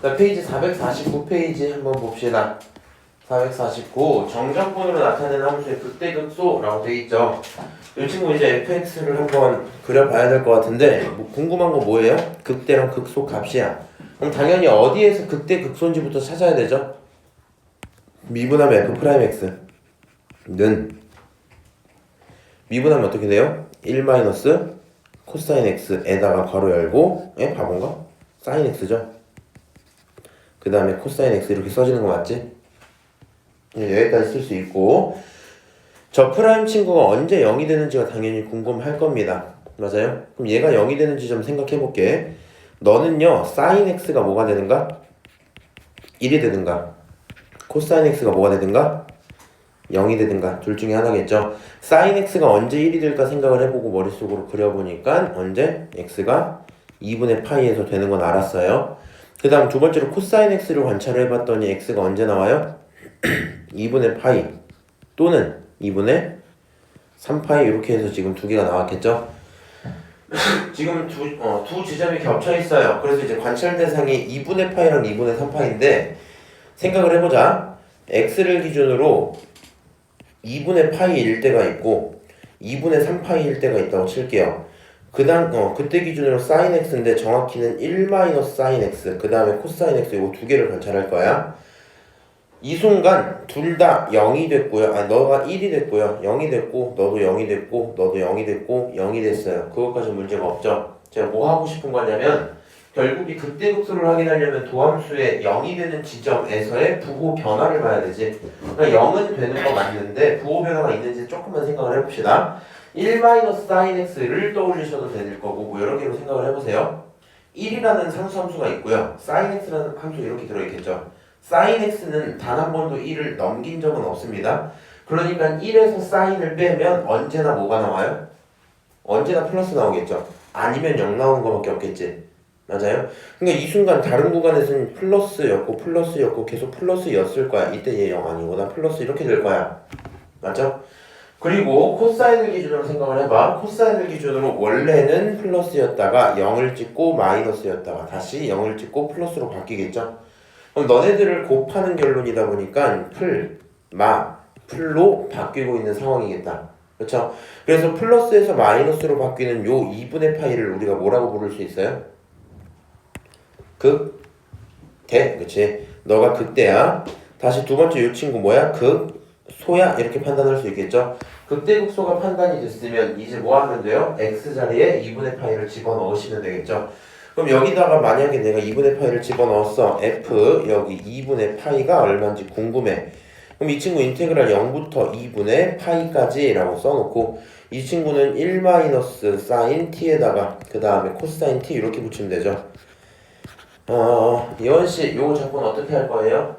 자, 페이지 449페이지 한번 봅시다. 449 정적분으로 나타내는 함수의 극대극소라고 되어 있죠. 이 친구 이제 fx를 한번 그려봐야 될 것 같은데 뭐 궁금한 거 뭐예요? 극대랑 극소 값이야. 그럼 당연히 어디에서 극대 극소인지부터 찾아야 되죠. 미분하면 f'x는 미분하면 어떻게 돼요? 1 마이너스 코사인 x에다가 괄호 열고 바본가? 사인 x죠. 그 다음에 코사인 x 이렇게 써지는 거 맞지? 여기까지 쓸 수 있고 저 프라임 친구가 언제 0이 되는지가 당연히 궁금할 겁니다. 맞아요? 그럼 얘가 0이 되는지 좀 생각해 볼게. 너는요 사인 x가 뭐가 되는가? 1이 되든가 코사인 x가 뭐가 되든가 0이 되든가 둘 중에 하나겠죠. 사인 x가 언제 1이 될까 생각을 해보고 머릿속으로 그려보니까 언제 x가 2분의 파이에서 되는 건 알았어요. 그 다음 두 번째로 코사인 x를 관찰을 해봤더니 x가 언제 나와요? 2분의 파이 또는 2분의 3파이 이렇게 해서 지금 두 개가 나왔겠죠? 지금 두 지점이 겹쳐 있어요. 그래서 이제 관찰 대상이 2분의 파이랑 2분의 3파인데 생각을 해보자. x를 기준으로 2분의 파이일 때가 있고 2분의 3파이일 때가 있다고 칠게요. 그때 기준으로 sin x인데 정확히는 1 마이너스 sin x 그 다음에 코사인 x 이거 두 개를 관찰할 거야. 이 순간 둘 다 0이 됐고요. 너가 1이 됐고요. 0이 됐고 너도 0이 됐고 너도 0이 됐고 0이 됐어요. 그것까지 문제가 없죠. 제가 뭐 하고 싶은 거냐면 결국 이 극대극소를 확인하려면 도함수의 0이 되는 지점에서의 부호 변화를 봐야 되지. 그러니까 0은 되는 거 맞는데 부호 변화가 있는지 조금만 생각을 해봅시다. 1 마이너스 sin x를 떠올리셔도 될 거고 뭐 여러 개로 생각을 해보세요. 1이라는 상수함수가 있고요. sin x라는 함수 이렇게 들어있겠죠. sin x는 단 한 번도 1을 넘긴 적은 없습니다. 그러니까 1에서 sin을 빼면 언제나 뭐가 나와요? 언제나 플러스 나오겠죠. 아니면 0 나오는 거밖에 없겠지. 맞아요? 그러니까 이 순간 다른 구간에서는 플러스였고 계속 플러스였을 거야. 이때 얘 0 아니고 나 플러스 이렇게 될 거야. 맞죠? 그리고 코사인을 기준으로 생각을 해봐. 코사인을 기준으로 원래는 플러스였다가 0을 찍고 마이너스였다가 다시 0을 찍고 플러스로 바뀌겠죠? 그럼 너네들을 곱하는 결론이다 보니까 풀로 바뀌고 있는 상황이겠다. 그렇죠? 그래서 플러스에서 마이너스로 바뀌는 요 2분의 파이를 우리가 뭐라고 부를 수 있어요? 극대. 그치? 너가 극대야. 다시 두 번째 요 친구 뭐야? 극소야? 이렇게 판단할 수 있겠죠? 극대극소가 판단이 됐으면 이제 뭐 하면 돼요? x자리에 2분의 파이를 집어넣으시면 되겠죠? 그럼 여기다가 만약에 내가 2분의 파이를 집어넣었어. f 여기 2분의 파이가 얼마인지 궁금해. 그럼 이 친구 인테그랄 0부터 2분의 파이까지 라고 써놓고 이 친구는 1 마이너스 사인 t에다가 그 다음에 코사인 t 이렇게 붙이면 되죠. 예원씨 요거 작품 어떻게 할 거예요?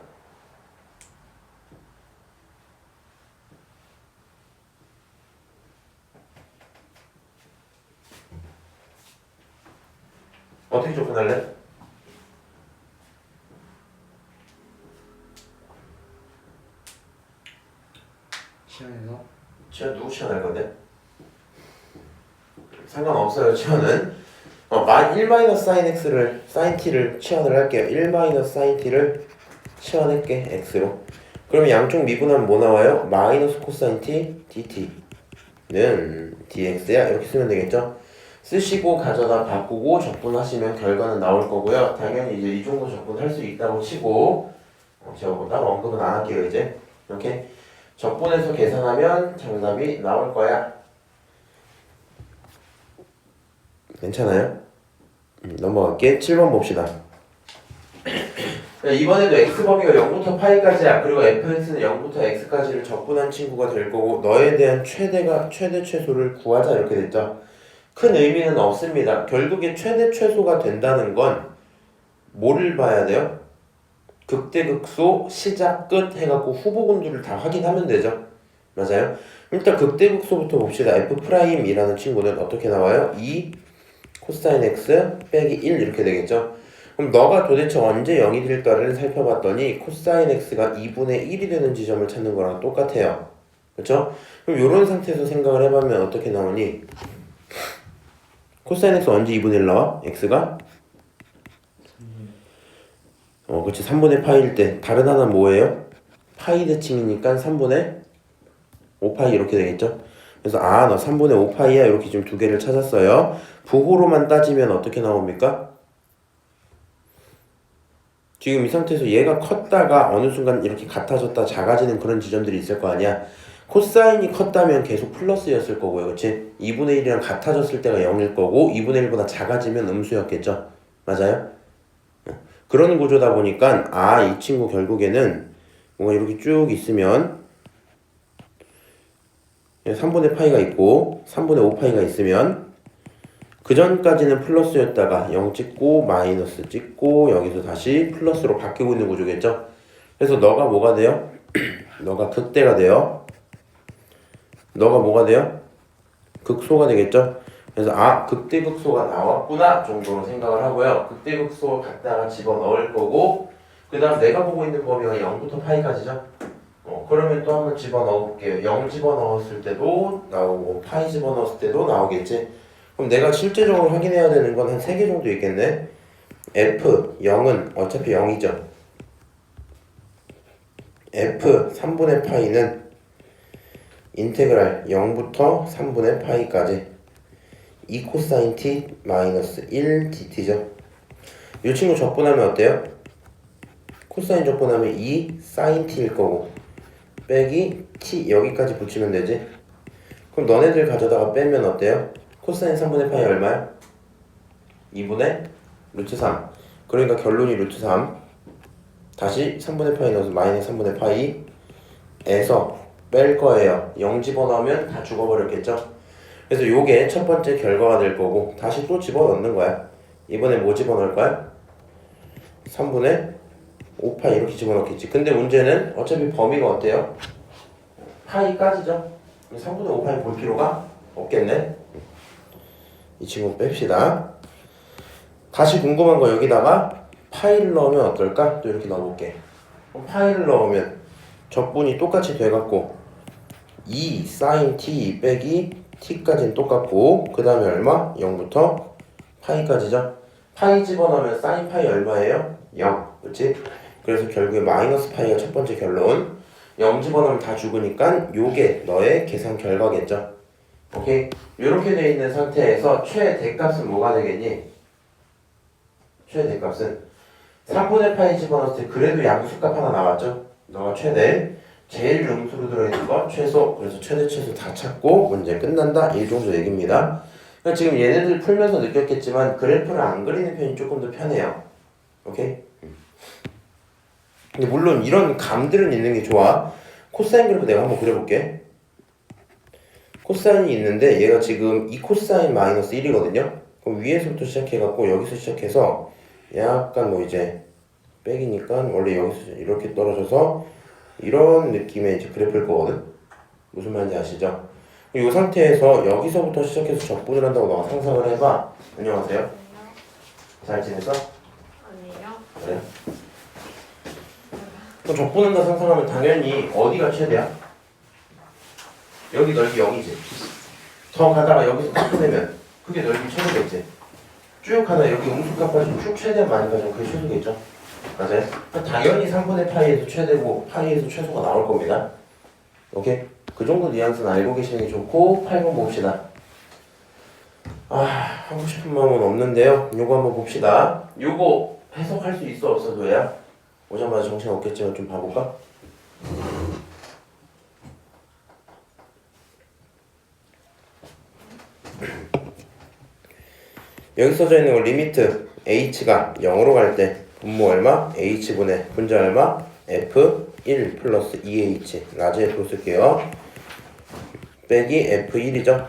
어떻게 접근할래? 시험에서 치현 누구 치현할 건데? 상관없어요. 치현은 1 마이너스 사인 x를 사인 t를 치현을 할게요. 1 마이너스 사인 t를 치환할게 x로. 그러면 양쪽 미분하면 뭐 나와요? 마이너스 코사인 t dt는 dx야. 이렇게 쓰면 되겠죠? 쓰시고 가져다 바꾸고 적분하시면 결과는 나올 거고요. 당연히 이제 이 정도 적분할 수 있다고 치고 제가 따로 언급은 안 할게요. 이제 이렇게 적분해서 계산하면 정답이 나올 거야. 괜찮아요? 넘어갈게. 7번 봅시다. 이번에도 x범위가 0부터 파이까지야. 그리고 fx는 0부터 x까지를 적분한 친구가 될 거고 너에 대한 최대 최소를 구하자 이렇게 됐죠. 큰 의미는 없습니다. 결국에 최대 최소가 된다는 건 뭐를 봐야 돼요? 극대극소 시작 끝 해갖고 후보군들을 다 확인하면 되죠. 맞아요? 일단 극대극소부터 봅시다. f'이라는 친구는 어떻게 나와요? 2 코사인 x 빼기 1 이렇게 되겠죠. 그럼 너가 도대체 언제 0이 될까를 살펴봤더니 코사인 x가 2분의 1이 되는 지점을 찾는 거랑 똑같아요. 그렇죠? 그럼 이런 상태에서 생각을 해보면 어떻게 나오니? 코사인 x 언제 2분의 1 나와? x가 그치. 3분의 파이일 때 다른 하나는 뭐예요? 파이 대칭이니까 3분의 5파이 이렇게 되겠죠? 그래서 너 3분의 5파이야 이렇게 지금 두 개를 찾았어요. 부호로만 따지면 어떻게 나옵니까? 지금 이 상태에서 얘가 컸다가 어느 순간 이렇게 같아졌다 작아지는 그런 지점들이 있을 거 아니야. 코사인이 컸다면 계속 플러스였을 거고요. 그치? 2분의 1이랑 같아졌을 때가 0일 거고 2분의 1보다 작아지면 음수였겠죠? 맞아요? 그런 구조다 보니까 이 친구 결국에는 뭔가 이렇게 쭉 있으면 3분의 파이가 있고 3분의 5파이가 있으면 그 전까지는 플러스였다가 0 찍고 마이너스 찍고 여기서 다시 플러스로 바뀌고 있는 구조겠죠? 그래서 너가 뭐가 돼요? 너가 극대가 돼요. 너가 뭐가 돼요? 극소가 되겠죠? 그래서 극대 극소가 나왔구나 정도로 생각을 하고요. 극대 극소 갖다가 집어넣을 거고 그 다음 내가 보고 있는 범위가 0부터 파이까지죠? 그러면 또 한번 집어넣어 볼게요. 0 집어넣었을 때도 나오고 파이 집어넣었을 때도 나오겠지? 그럼 내가 실제적으로 확인해야 되는 건 한 3개 정도 있겠네? F 0은 어차피 0이죠. F 3분의 파이는 인테그랄 0부터 3분의 파이까지 2 코사인 t 마이너스 1 dt죠. 이 친구 적분하면 어때요? 코사인 적분하면 2 사인 t일 거고 빼기 t 여기까지 붙이면 되지. 그럼 너네들 가져다가 빼면 어때요? 코사인 3분의 파이 얼마야? 2분의 루트 3. 그러니까 결론이 루트 3. 다시 3분의 파이 넣어서 마이너스 3분의 파이에서 뺄 거예요. 0 집어넣으면 다 죽어버렸겠죠? 그래서 요게 첫 번째 결과가 될 거고 다시 또 집어넣는 거야. 이번에 뭐 집어넣을 거야? 3분의 5파이 이렇게 집어넣겠지. 근데 문제는 어차피 범위가 어때요? 파이까지죠? 3분의 5파이 볼 필요가 없겠네. 이 친구 뺍시다. 다시 궁금한 거 여기다가 파이를 넣으면 어떨까? 또 이렇게 넣어볼게. 그럼 파이를 넣으면 적분이 똑같이 돼갖고 2 sin t 빼기 t까지는 똑같고 그 다음에 얼마? 0부터 파이까지죠? 파이 집어넣으면 sin 파이 얼마예요? 0. 그치? 그래서 결국에 마이너스 파이가 첫 번째 결론. 0 집어넣으면 다 죽으니까 요게 너의 계산 결과겠죠? 오케이? 이렇게 돼 있는 상태에서 최대값은 뭐가 되겠니? 최대값은 3분의 파이 집어넣었을 때 그래도 양수값 하나 나왔죠? 너가 최대 제일 음수로 들어있는 거 최소. 그래서 최대 최소 다 찾고 문제 끝난다. 이 정도 얘기입니다. 그러니까 지금 얘네들 풀면서 느꼈겠지만 그래프를 안 그리는 편이 조금 더 편해요. 오케이? 근데 물론 이런 감들은 있는 게 좋아. 코사인 그래프 내가 한번 그려볼게. 코사인이 있는데 얘가 지금 2 코사인 마이너스 1이거든요. 그럼 위에서부터 시작해갖고 여기서 시작해서 약간 뭐 이제 빼기니까 원래 여기서 이렇게 떨어져서 이런 느낌의 이제 그래프일 거거든. 무슨 말인지 아시죠? 이 상태에서 여기서부터 시작해서 적분을 한다고 너가 상상을 해봐. 안녕하세요. 잘 지냈어? 아니에요. 그래? 그럼 적분한다 상상하면 당연히 어디가 최대야? 여기 넓이 0이지. 더 가다가 여기서 깎아내면 그게 넓이 최소겠지. 쭉 가다 여기 음수값까지 쭉 최대한 많이 가지면 그게 최소겠죠. 맞아요? 당연히 3분의 파이에서 최대고 파이에서 최소가 나올 겁니다. 오케이? 그 정도 뉘앙스는 알고 계시는 게 좋고 8번 봅시다. 하고 싶은 마음은 없는데요. 요거 한번 봅시다. 요거 해석할 수 있어 없어 도야? 오자마자 정신 없겠지만 좀 봐볼까? 여기 써져 있는 거 리미트 h가 0으로 갈 때 분모 얼마? h분의 분자 얼마? f1 플러스 2h 라지 f로 쓸게요. 빼기 f1이죠.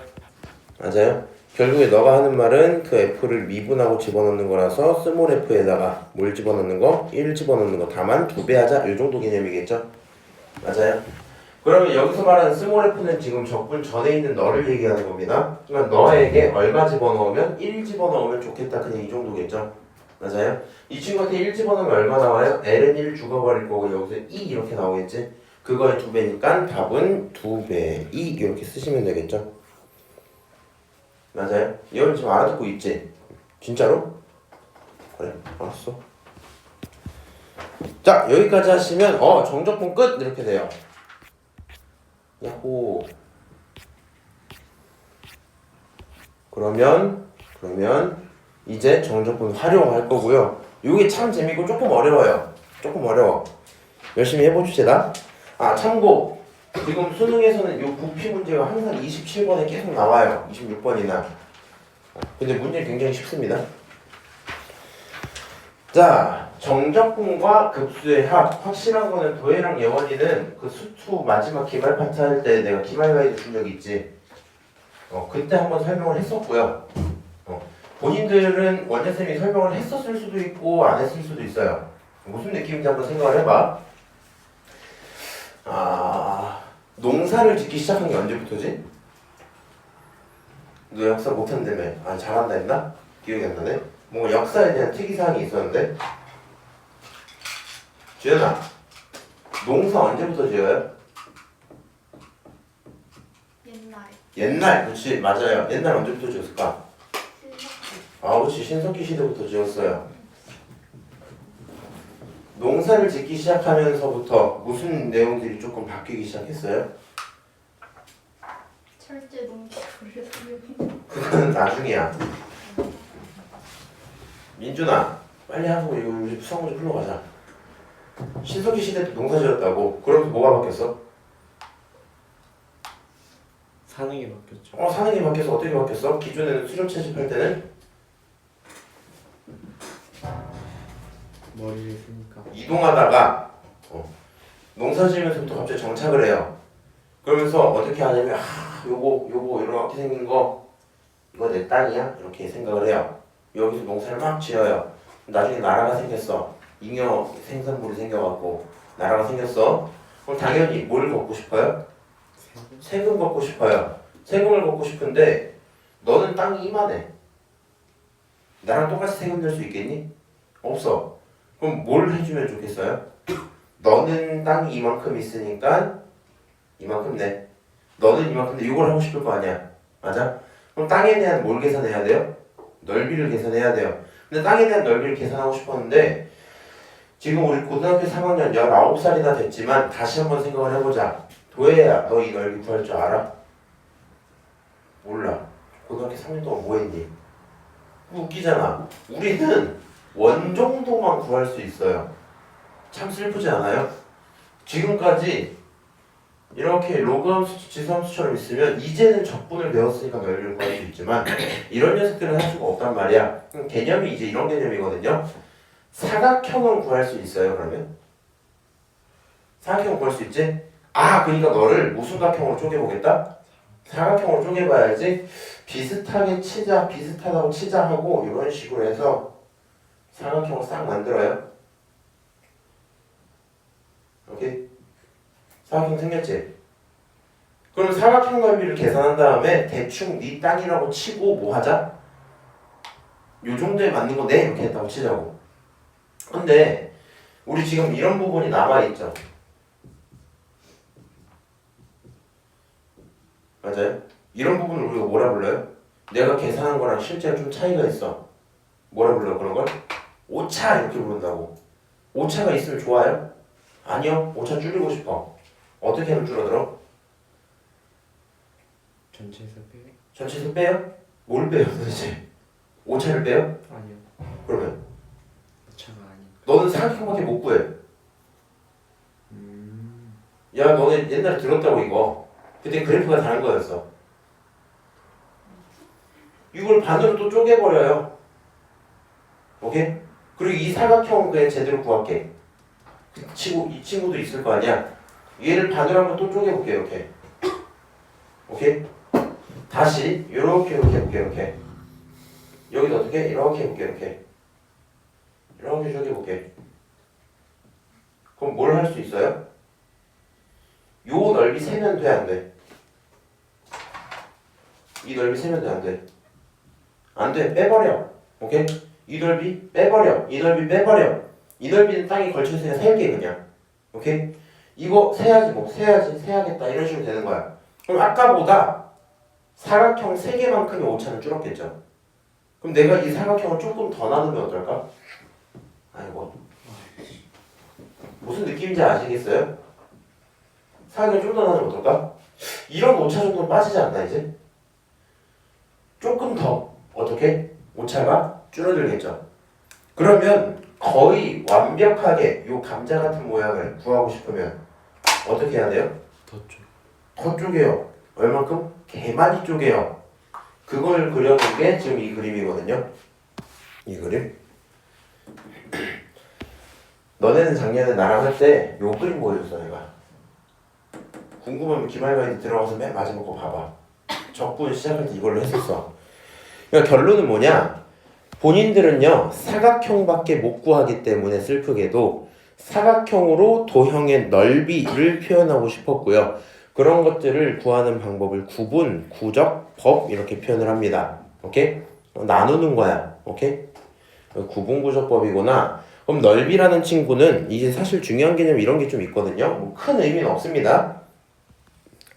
맞아요? 결국에 너가 하는 말은 그 f를 미분하고 집어넣는 거라서 스몰 f에다가 뭘 집어넣는 거? 1 집어넣는 거. 다만 2배 하자. 이 정도 개념이겠죠? 맞아요? 그러면 여기서 말하는 스몰 f는 지금 적분 전에 있는 너를 얘기하는 겁니다. 그러니까 너에게 얼마 집어넣으면 1 집어넣으면 좋겠다. 그냥 이 정도겠죠? 맞아요? 이 친구한테 1 집어넣으면 얼마 나와요? L은 1 죽어버릴 거고 여기서 2 이렇게 나오겠지? 그거의 2배니까 답은 2배 2 이렇게 쓰시면 되겠죠? 맞아요? 이건 지금 알아듣고 있지? 진짜로? 그래 알았어. 자, 여기까지 하시면 정적분 끝 이렇게 돼요. 야호. 그러면 이제 정적분 활용할 거고요. 이게 참 재밌고 조금 어려워요. 조금 어려워. 열심히 해봅시다. 아, 참고 지금 수능에서는 이 부피 문제가 항상 27번에 계속 나와요. 26번이나. 근데 문제 굉장히 쉽습니다. 자, 정적분과 급수의 합. 확실한 거는 도혜랑 예원이는 그 수투 마지막 기말 파트 할 때 내가 기말 가이드 준 적이 있지. 그때 한번 설명을 했었고요. 본인들은 원장쌤이 설명을 했었을 수도 있고 안 했을 수도 있어요. 무슨 느낌인지 한번 생각을 해봐. 농사를 짓기 시작한 게 언제부터지? 너 역사 못한다며? 잘한다 했나? 기억이 안 나네. 뭔가 역사에 대한 특이사항이 있었는데. 주연아, 농사 언제부터 지어요? 옛날, 그렇지, 맞아요. 옛날 언제부터 지었을까? 그렇지, 신석기 시대부터 지었어요. 농사를 짓기 시작하면서부터 무슨 내용들이 조금 바뀌기 시작했어요? 철제 농기구를 사용해. 그건 나중이야. 민준아, 빨리 하고 이거 우리 수학 문제 풀러 가자. 신석기 시대 때 농사 지었다고. 그러면서 뭐가 바뀌었어? 사는 게 바뀌었죠. 사는 게 바뀌어서 어떻게 바뀌었어? 기존에는 수렵 채집할 때는 머리를 쓰니까. 이동하다가 농사 지으면서부터 갑자기 정착을 해요. 그러면서 어떻게 하냐면 요거 이렇게 생긴 거 이거 내 땅이야? 이렇게 생각을 해요. 여기서 농사를 막 지어요. 나중에 나라가 생겼어. 잉여 생산물이 생겨갖고 나라가 생겼어. 그럼 당연히 뭘 걷고 싶어요? 세금 걷고 싶어요. 세금을 걷고 싶은데 너는 땅이 이만해. 나랑 똑같이 세금 낼 수 있겠니? 없어. 그럼 뭘 해주면 좋겠어요? 너는 땅이 이만큼 있으니까 이만큼 내. 너는 이만큼 내. 이걸 하고 싶을 거 아니야. 맞아? 그럼 땅에 대한 뭘 계산해야 돼요? 넓이를 계산해야 돼요. 근데 땅에 대한 넓이를 계산하고 싶었는데 지금 우리 고등학교 3학년 19살이나 됐지만 다시 한번 생각을 해보자. 도혜야, 너 이 넓이 구할 줄 알아? 몰라. 고등학교 3년 동안 뭐 했니? 웃기잖아. 우리는 원 정도만 구할 수 있어요. 참 슬프지 않아요? 지금까지 이렇게 로그함수, 지수함수처럼 있으면 이제는 적분을 배웠으니까 넓이를 구할 수 있지만 이런 녀석들은 할 수가 없단 말이야. 개념이 이제 이런 개념이거든요. 사각형은 구할 수 있어요. 그러면? 사각형 구할 수 있지? 그러니까 너를 무슨 각형으로 쪼개보겠다? 사각형으로 쪼개봐야지. 비슷하게 치자, 비슷하다고 치자 하고 이런 식으로 해서 사각형을 싹 만들어요. 오케이? 사각형 생겼지? 그럼 사각형 넓이를 계산한 다음에 대충 네 땅이라고 치고 뭐 하자? 요 정도에 맞는 거 네 이렇게 했다고 치자고. 근데 우리 지금 이런 부분이 남아있죠? 맞아요? 이런 부분을 우리가 뭐라 불러요? 내가 계산한 거랑 실제로 좀 차이가 있어. 뭐라 불러요 그런 걸? 오차 이렇게 부른다고. 오차가 있으면 좋아요? 아니요. 오차 줄이고 싶어. 어떻게 하면 줄어들어? 전체에서 빼. 전체에서 빼요? 뭘 빼요 도대체? 오차를 빼요? 아니요. 그러면? 차가 아니니까. 너는 사각형밖에 못 구해. 야 너네 옛날에 들었다고 이거. 그때 그래프가 다른 거였어. 이걸 반으로 또 쪼개버려요. 오케이? 그리고 이 사각형은 그냥 제대로 구할게. 이 친구도 있을 거 아니야. 얘를 반으로 한번 또 쪼개볼게. 이렇게. 오케이? 다시 이렇게 해볼게. 이렇게. 여기도 어떻게? 이렇게 해볼게. 이렇게 쪼개볼게. 그럼 뭘 할 수 있어요? 요 넓이 세면 돼, 안 돼? 이 넓이 세면 돼, 안 돼? 안 돼, 빼버려. 오케이? 이 넓이 빼버려. 이 넓이 빼버려. 이 넓이는 땅에 걸쳐있으니까 세개 그냥. 오케이? 이거 세야지 뭐. 세야겠다. 이런 식으로 되는 거야. 그럼 아까보다 사각형 3개만큼의 오차는 줄었겠죠? 그럼 내가 이 사각형을 조금 더 나누면 어떨까? 아이고. 무슨 느낌인지 아시겠어요? 사각형이 좀 더 나누면 어떨까? 이런 오차 정도는 빠지지 않나 이제? 조금 더 어떻게? 오차가 줄어들겠죠. 그러면 거의 완벽하게 요 감자 같은 모양을 구하고 싶으면 어떻게 해야 돼요? 더 쪼개요. 얼만큼? 개많이 쪼개요. 그걸 그려놓은 게 지금 이 그림이거든요. 이 그림. 너네는 작년에 나랑 할 때 요 그림 보여줬어 내가. 궁금하면 기말 가이드 들어가서 맨 마지막 거 봐봐. 적분 시작할 때 이걸로 했었어. 그러니까 결론은 뭐냐? 본인들은요 사각형밖에 못 구하기 때문에 슬프게도 사각형으로 도형의 넓이를 표현하고 싶었고요. 그런 것들을 구하는 방법을 구분, 구적, 법 이렇게 표현을 합니다. 오케이? 나누는 거야. 오케이? 구분구적법이구나. 그럼 넓이라는 친구는 이제 사실 중요한 개념 이런 게 좀 있거든요. 뭐 큰 의미는 없습니다.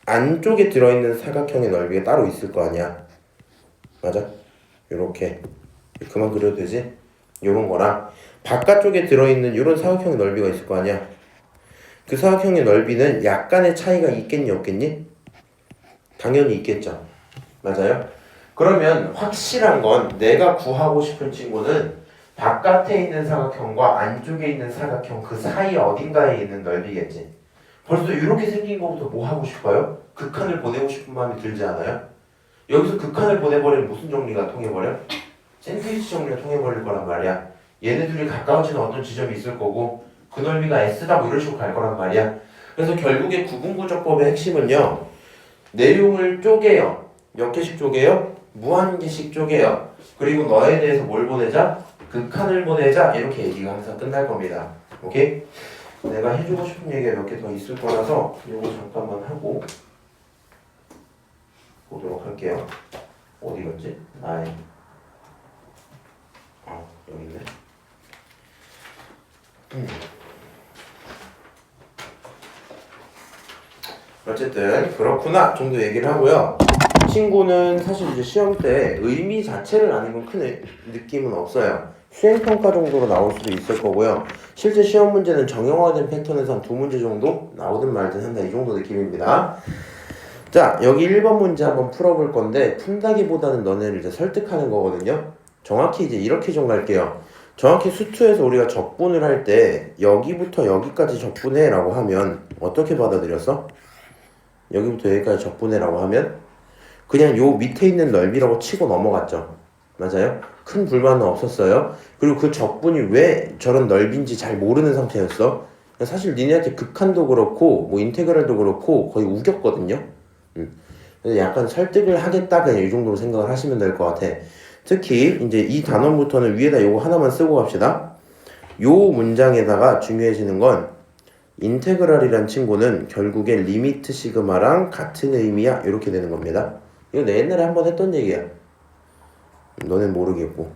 안쪽에 들어있는 사각형의 넓이가 따로 있을 거 아니야. 맞아? 요렇게 그만 그려도 되지? 요런 거랑 바깥쪽에 들어있는 요런 사각형의 넓이가 있을 거 아니야. 그 사각형의 넓이는 약간의 차이가 있겠니 없겠니? 당연히 있겠죠. 맞아요? 그러면 확실한 건 내가 구하고 싶은 친구는 바깥에 있는 사각형과 안쪽에 있는 사각형 그 사이 어딘가에 있는 넓이겠지. 벌써 이렇게 생긴 것부터 뭐 하고 싶어요? 극한을 보내고 싶은 마음이 들지 않아요? 여기서 극한을 보내버리면 무슨 정리가 통해버려? 샌드위치 정리가 통해버릴 거란 말이야. 얘네들이 가까워지는 어떤 지점이 있을 거고 그 넓이가 S다 뭐 이런 식으로 갈 거란 말이야. 그래서 결국에 구분구적법의 핵심은요. 내용을 쪼개요. 몇 개씩 쪼개요? 무한개씩 쪼개요. 그리고 너에 대해서 뭘 보내자? 극한을 보내자. 이렇게 얘기가 항상 끝날 겁니다. 오케이? 내가 해주고 싶은 얘기가 몇 개 더 있을 거라서 이거 잠깐만 하고 보도록 할게요. 어디 갔지? 여기 있네. 어쨌든 그렇구나 정도 얘기를 하고요. 친구는 사실 이제 시험 때 의미 자체를 아는 건 큰 느낌은 없어요. 수행평가 정도로 나올 수도 있을 거고요. 실제 시험 문제는 정형화된 패턴에서 한 2문제 정도 나오든 말든 한다 이 정도 느낌입니다. 자, 여기 1번 문제 한번 풀어볼 건데 푼다기보다는 너네를 이제 설득하는 거거든요. 정확히 이제 이렇게 좀 갈게요. 정확히 수투에서 우리가 적분을 할 때 여기부터 여기까지 적분해 라고 하면 어떻게 받아들였어? 여기부터 여기까지 적분해 라고 하면 그냥 요 밑에 있는 넓이라고 치고 넘어갔죠. 맞아요? 큰 불만은 없었어요. 그리고 그 적분이 왜 저런 넓인지 잘 모르는 상태였어. 사실 니네한테 극한도 그렇고 뭐 인테그랄도 그렇고 거의 우겼거든요. 그래서 약간 설득을 하겠다 그냥 이 정도로 생각을 하시면 될 것 같아. 특히 이제 이 단원부터는 위에다 요거 하나만 쓰고 갑시다. 요 문장에다가 중요해지는 건 인테그랄이란 친구는 결국에 리미트 시그마랑 같은 의미야 이렇게 되는 겁니다. 이거 내 옛날에 한번 했던 얘기야. 너넨 모르겠고.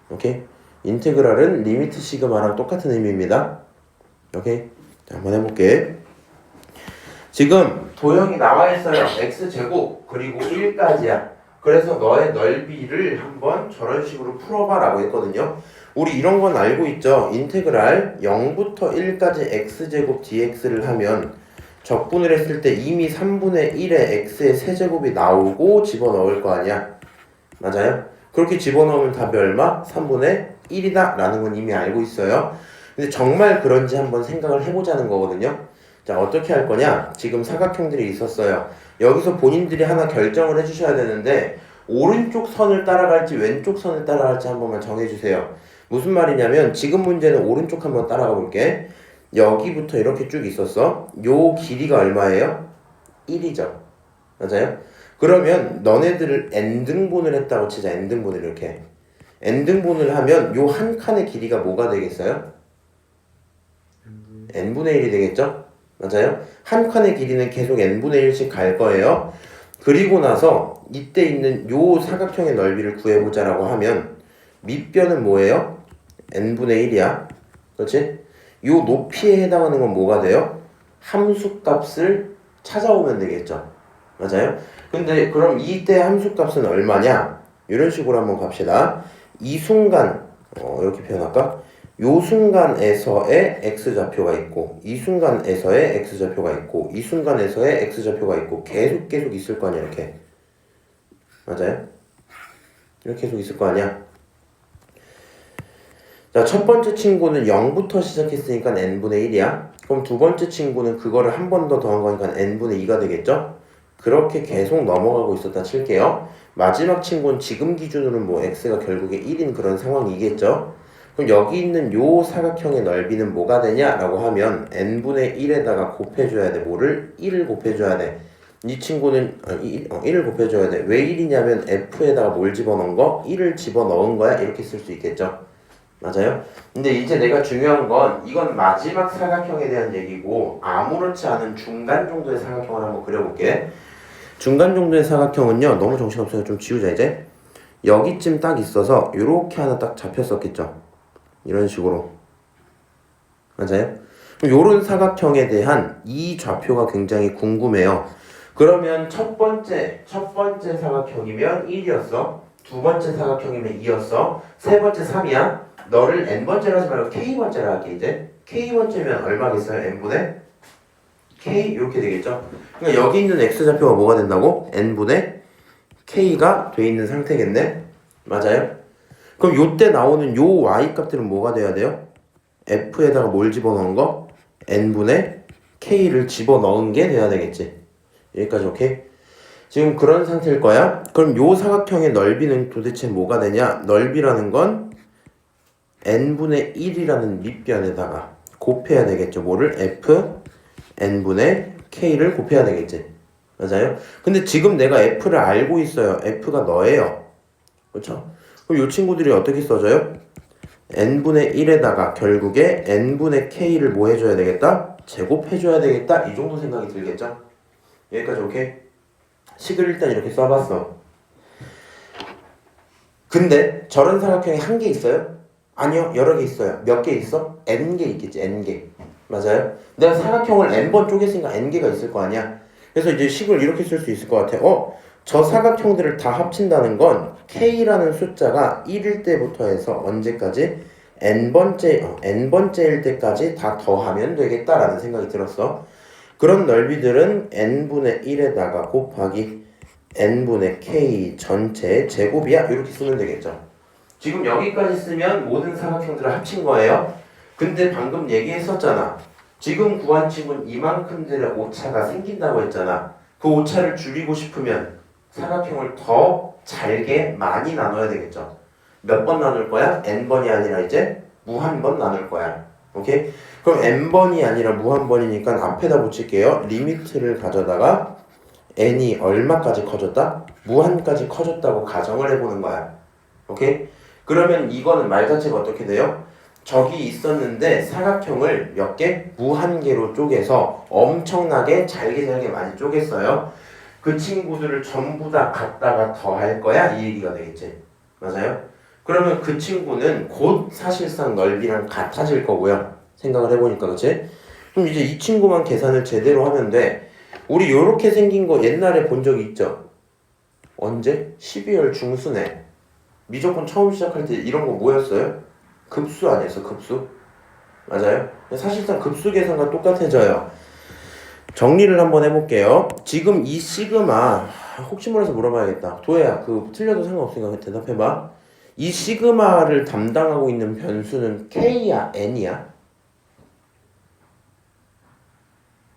오케이? 인테그랄은 리미트 시그마랑 똑같은 의미입니다. 오케이? 자, 한번 해볼게. 지금 도형이 나와 있어요. x제곱 그리고 1까지야. 그래서 너의 넓이를 한번 저런 식으로 풀어봐 라고 했거든요. 우리 이런 건 알고 있죠. 인테그랄 0부터 1까지 x제곱 dx를 하면 적분을 했을 때 이미 3분의 1의 x의 세제곱이 나오고 집어넣을 거 아니야. 맞아요? 그렇게 집어넣으면 답이 얼마? 3분의 1이다 라는 건 이미 알고 있어요. 근데 정말 그런지 한번 생각을 해보자는 거거든요. 자, 어떻게 할 거냐? 지금 사각형들이 있었어요. 여기서 본인들이 하나 결정을 해주셔야 되는데 오른쪽 선을 따라갈지 왼쪽 선을 따라갈지 한 번만 정해주세요. 무슨 말이냐면 지금 문제는 오른쪽 한번 따라가 볼게. 여기부터 이렇게 쭉 있었어. 요 길이가 얼마예요? 1이죠. 맞아요? 그러면 너네들을 n등분을 했다고 치자. n등분을 이렇게. n등분을 하면 요 한 칸의 길이가 뭐가 되겠어요? n분의 1이 되겠죠? 맞아요? 한 칸의 길이는 계속 n분의 1씩 갈 거예요. 그리고 나서 이때 있는 요 사각형의 넓이를 구해보자 라고 하면 밑변은 뭐예요? n분의 1이야. 그렇지? 요 높이에 해당하는 건 뭐가 돼요? 함수값을 찾아오면 되겠죠. 맞아요? 근데 그럼 이때 함수값은 얼마냐? 이런 식으로 한번 갑시다. 이 순간 이렇게 표현할까? 요 순간에서의 x좌표가 있고 이 순간에서의 x좌표가 있고 이 순간에서의 x좌표가 있고 계속 있을 거 아니야 이렇게. 맞아요? 이렇게 계속 있을 거 아니야. 자, 첫 번째 친구는 0부터 시작했으니까 n분의 1이야. 그럼 두 번째 친구는 그거를 한 번 더 더한 거니까 n분의 2가 되겠죠? 그렇게 계속 넘어가고 있었다 칠게요. 마지막 친구는 지금 기준으로는 뭐 x가 결국에 1인 그런 상황이겠죠? 그럼 여기 있는 요 사각형의 넓이는 뭐가 되냐라고 하면 n분의 1에다가 곱해줘야 돼. 뭐를? 1을 곱해줘야 돼. 이 친구는 1을 곱해줘야 돼. 왜 1이냐면 f에다가 뭘 집어넣은 거? 1을 집어넣은 거야. 이렇게 쓸 수 있겠죠? 맞아요? 근데 이제 내가 중요한 건 이건 마지막 사각형에 대한 얘기고 아무렇지 않은 중간 정도의 사각형을 한번 그려볼게. 중간 정도의 사각형은요. 너무 정신없어요. 좀 지우자 이제. 여기쯤 딱 있어서 요렇게 하나 딱 잡혔었겠죠? 이런 식으로. 맞아요? 요런 사각형에 대한 이 좌표가 굉장히 궁금해요. 그러면 첫 번째 사각형이면 1이었어. 두 번째 사각형이면 2였어. 세 번째 3이야. 너를 n번째로 하지 말고 k번째로 할게 이제. k번째면 얼마겠어요? n분의 k 이렇게 되겠죠. 그러니까 여기 있는 x좌표가 뭐가 된다고? n분의 k가 돼 있는 상태겠네. 맞아요? 그럼 요때 나오는 요 y 값들은 뭐가 돼야 돼요? f에다가 뭘 집어넣은 거? n분의 k를 집어넣은 게 돼야 되겠지. 여기까지 오케이? 지금 그런 상태일 거야. 그럼 요 사각형의 넓이는 도대체 뭐가 되냐? 넓이라는 건 n분의 1이라는 밑변에다가 곱해야 되겠죠. 뭐를? f n분의 k를 곱해야 되겠지. 맞아요? 근데 지금 내가 f를 알고 있어요. f가 너예요. 그렇죠? 그럼 요 친구들이 어떻게 써져요? n분의 1에다가 결국에 n분의 k를 뭐 해줘야 되겠다? 제곱해줘야 되겠다. 이 정도 생각이 들겠죠? 여기까지 오케이? 식을 일단 이렇게 써봤어. 근데 저런 사각형이 한 개 있어요? 아니요, 여러 개 있어요. 몇 개 있어? n개 있겠지, n개. 맞아요? 내가 사각형을 n번 쪼갰으니까 n개가 있을 거 아니야? 그래서 이제 식을 이렇게 쓸 수 있을 것 같아. 저 사각형들을 다 합친다는 건 k라는 숫자가 1일 때부터 해서 언제까지? n번째일 때까지 다 더하면 되겠다라는 생각이 들었어. 그런 넓이들은 n분의 1에다가 곱하기 n분의 k 전체 제곱이야. 이렇게 쓰면 되겠죠. 지금 여기까지 쓰면 모든 사각형들을 합친 거예요. 근데 방금 얘기했었잖아. 지금 구한 친구는 이만큼들의 오차가 생긴다고 했잖아. 그 오차를 줄이고 싶으면 사각형을 더 잘게 많이 나눠야 되겠죠. 몇 번 나눌 거야? n번이 아니라 이제 무한번 나눌 거야. 오케이? 그럼 n번이 아니라 무한번이니까 앞에다 붙일게요. 리미트를 가져다가 n이 얼마까지 커졌다? 무한까지 커졌다고 가정을 해보는 거야. 오케이? 그러면 이거는 말 자체가 어떻게 돼요? 저기 있었는데 사각형을 몇 개? 무한 개로 쪼개서 엄청나게 잘게 많이 쪼갰어요. 그 친구들을 전부 다 갖다가 더할 거야? 이 얘기가 되겠지. 맞아요? 그러면 그 친구는 곧 사실상 넓이랑 같아질 거고요. 생각을 해보니까 그치? 그럼 이제 이 친구만 계산을 제대로 하면 돼. 우리 요렇게 생긴 거 옛날에 본 적이 있죠? 언제? 12월 중순에 미적분 처음 시작할 때 이런 거 뭐였어요? 급수 아니었어? 급수? 맞아요? 사실상 급수 계산과 똑같아져요. 정리를 한번 해볼게요. 지금 이 시그마 혹시 몰라서 물어봐야겠다. 도혜야 그 틀려도 상관없으니까 대답해봐. 이 시그마를 담당하고 있는 변수는 K야? N이야?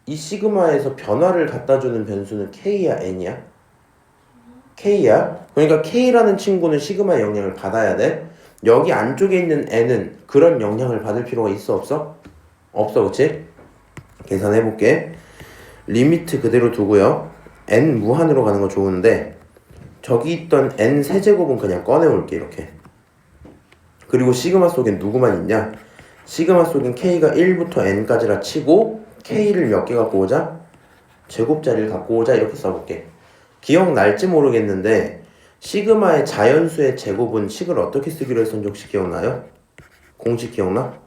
이 시그마에서 변화를 갖다주는 변수는 K야? N이야? K야? 그러니까 K라는 친구는 시그마의 영향을 받아야 돼. 여기 안쪽에 있는 N은 그런 영향을 받을 필요가 있어 없어? 없어 그치? 계산해볼게. 리미트 그대로 두고요. N 무한으로 가는 거 좋은데 저기 있던 N 세제곱은 그냥 꺼내올게 이렇게. 그리고 시그마 속엔 누구만 있냐? 시그마 속엔 K가 1부터 N까지라 치고 K를 몇 개 갖고 오자? 제곱자리를 갖고 오자 이렇게 써볼게. 기억날지 모르겠는데 시그마의 자연수의 제곱은 식을 어떻게 쓰기로 했었는지 혹시 기억나요? 공식 기억나?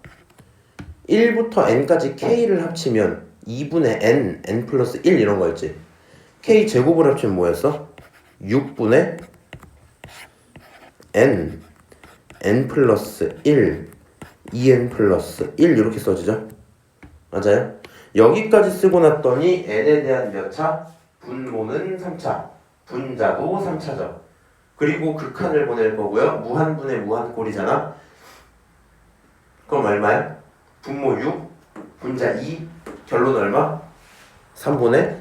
1부터 n까지 k를 합치면 2분의 n 플러스 1 이런 거였지. k 제곱을 합치면 뭐였어? 6분의 n 플러스 1 2n 플러스 1 이렇게 써지죠. 맞아요? 여기까지 쓰고 났더니 n에 대한 몇 차? 분모는 3차. 분자도 3차죠. 그리고 극한을 보낼 거고요. 무한분의 무한꼴이잖아. 그럼 얼마야? 분모 6, 분자 2, 결론 얼마? 3분의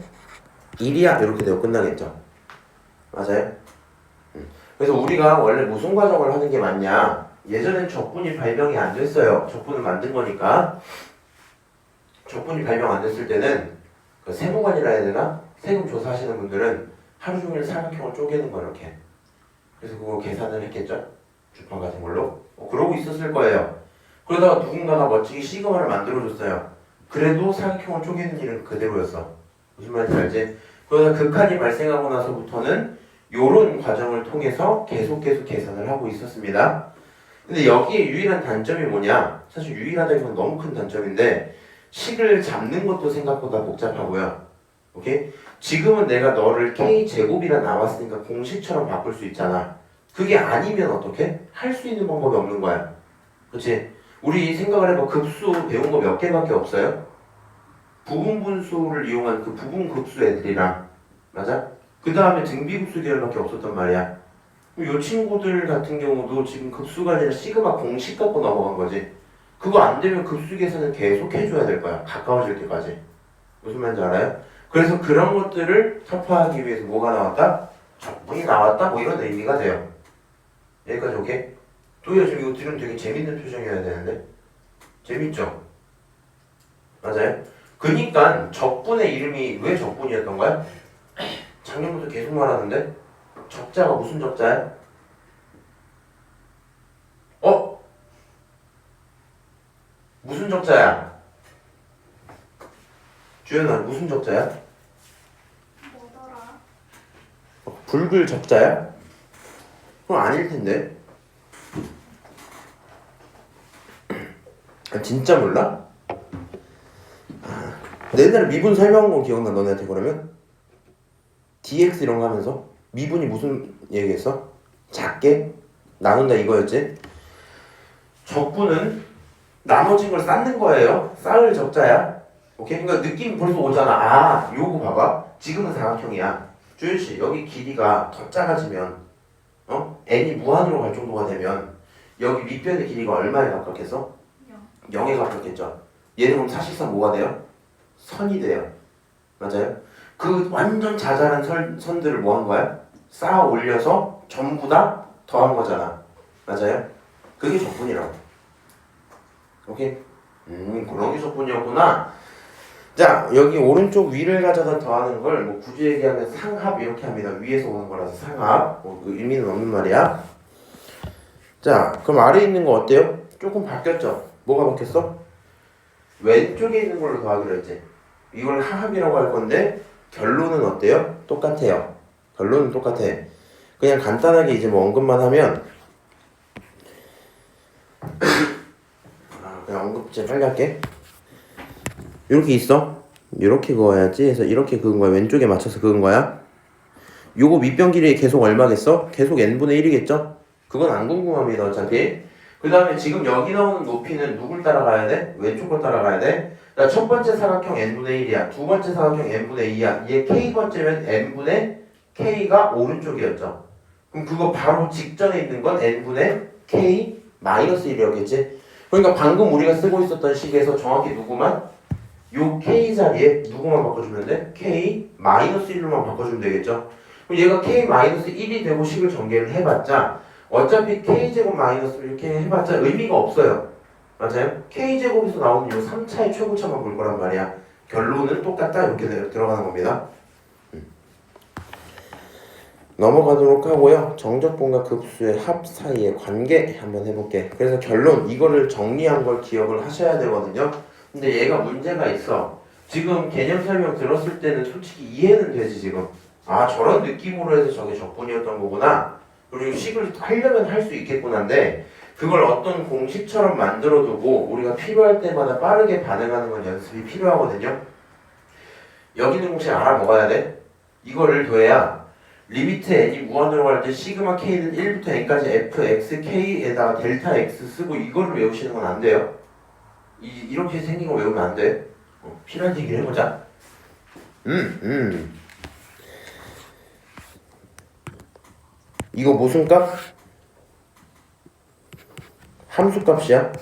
1이야. 이렇게 되고 끝나겠죠. 맞아요? 그래서 우리가 원래 무슨 과정을 하는 게 맞냐? 예전엔 적분이 발명이 안 됐어요. 적분을 만든 거니까. 적분이 발명 안 됐을 때는 그 세무관이라 해야 되나? 세금 조사하시는 분들은 하루 종일 사각형을 쪼개는 거 이렇게. 그래서 그거 계산을 했겠죠? 주판 같은 걸로. 그러고 있었을 거예요. 그러다가 누군가가 멋지게 시그마를 만들어줬어요. 그래도 사각형을 쪼개는 일은 그대로였어. 무슨 말인지 알지? 그러다 극한이 발생하고 나서부터는 요런 과정을 통해서 계속 계산을 하고 있었습니다. 근데 여기에 유일한 단점이 뭐냐? 사실 유일하다기보다 너무 큰 단점인데 식을 잡는 것도 생각보다 복잡하고요. 오케이? 지금은 내가 너를 K제곱이라 나왔으니까 공식처럼 바꿀 수 있잖아. 그게 아니면 어떻게? 할 수 있는 방법이 없는 거야. 그치? 우리 생각을 해봐. 급수 배운 거 몇 개밖에 없어요? 부분분수를 이용한 그 부분급수 애들이랑 맞아? 그 다음에 등비급수 계열밖에 없었단 말이야. 이 친구들 같은 경우도 지금 급수가 아니라 시그마 공식 갖고 넘어간 거지. 그거 안 되면 급수 계산을 계속 해줘야 될 거야. 가까워질 때까지. 무슨 말인지 알아요? 그래서 그런 것들을 터파하기 위해서 뭐가 나왔다? 적분이 나왔다? 뭐 이런 의미가 돼요. 여기까지 오케이? 또요, 지금 이거 들으면 되게 재밌는 표정이어야 되는데. 재밌죠? 맞아요? 그니까 적분의 이름이 왜 적분이었던 거야? 작년부터 계속 말하는데 적자가 무슨 적자야? 무슨 적자야? 주연아 무슨 적자야? 뭐더라? 붉을 적자야? 그럼 아닐 텐데. 진짜 몰라? 내 옛날에 미분 설명한 거 기억나 너네한테 그러면? dx 이런 거 하면서 미분이 무슨 얘기했어? 작게 나눈다 이거였지? 적분은 나머진 걸 쌓는 거예요. 쌓을 적자야. 오케이? 그러니까 느낌이 벌써 오잖아. 아, 요거 봐봐. 지금은 사각형이야. 주윤씨, 여기 길이가 더 작아지면 n이 무한으로 갈 정도가 되면 여기 밑변의 길이가 얼마에 가깝겠어? 0에 가깝겠죠. 얘는 그럼 사실상 뭐가 돼요? 선이 돼요. 맞아요? 그 완전 자잘한 선들을 뭐 한 거야? 쌓아 올려서 전부 다 더한 거잖아. 맞아요? 그게 적분이라고. 오케이? 그런 게 적분이었구나. 자, 여기 오른쪽 위를 가져다 더하는 걸 뭐 굳이 얘기하면 상합 이렇게 합니다. 위에서 오는 거라서 상합. 그 의미는 없는 말이야. 자, 그럼 아래에 있는 거 어때요? 조금 바뀌었죠? 뭐가 바뀌었어? 왼쪽에 있는 걸로 더하기로 했지. 이걸 하합이라고 할 건데 결론은 어때요? 똑같아요. 결론은 똑같아. 그냥 간단하게 이제 뭐 언급만 하면 그냥 언급 이제 빨리 할게. 이렇게 있어. 이렇게 그어야지 해서 이렇게 그은 거야. 왼쪽에 맞춰서 그은 거야. 요거 밑변 길이 계속 얼마겠어? 계속 n분의 1이겠죠? 그건 안 궁금합니다 어차피. 그 다음에 지금 여기 나오는 높이는 누굴 따라가야 돼? 왼쪽 걸 따라가야 돼. 자, 첫 번째 사각형 n분의 1이야. 두 번째 사각형 n분의 2야. 얘 k번째면 n분의 k가 오른쪽이었죠. 그럼 그거 바로 직전에 있는 건 n분의 k 마이너스 1이었겠지? 그러니까 방금 우리가 쓰고 있었던 식에서 정확히 누구만? 요 k 자리에 누구만 바꿔주면 돼? k 마이너스 1로만 바꿔주면 되겠죠? 그럼 얘가 k 마이너스 1이 되고 식을 전개를 해봤자 어차피 k제곱 마이너스 이렇게 해봤자 의미가 없어요. 맞아요? k제곱에서 나오는 요 3차의 최고차만 볼 거란 말이야. 결론은 똑같다 이렇게 들어가는 겁니다. 넘어가도록 하고요. 정적분과 급수의 합 사이의 관계 한번 해볼게. 그래서 결론 이거를 정리한 걸 기억을 하셔야 되거든요. 근데 얘가 문제가 있어. 지금 개념 설명 들었을 때는 솔직히 이해는 되지 지금. 아 저런 느낌으로 해서 저게 적분이었던 거구나. 그리고 식을 하려면 할 수 있겠구나인데 그걸 어떤 공식처럼 만들어두고 우리가 필요할 때마다 빠르게 반응하는 건 연습이 필요하거든요. 여기 있는 공식 알아먹어야 돼. 이거를 더해야 리미트 n이 무한으로 갈 때 시그마 k는 1부터 n까지 fxk에다가 델타 x 쓰고 이거를 외우시는 건 안 돼요. 이렇게 생긴 거 외우면 안 돼. 필요한 얘기를 해보자. 이거 무슨 값? 함수 값이야.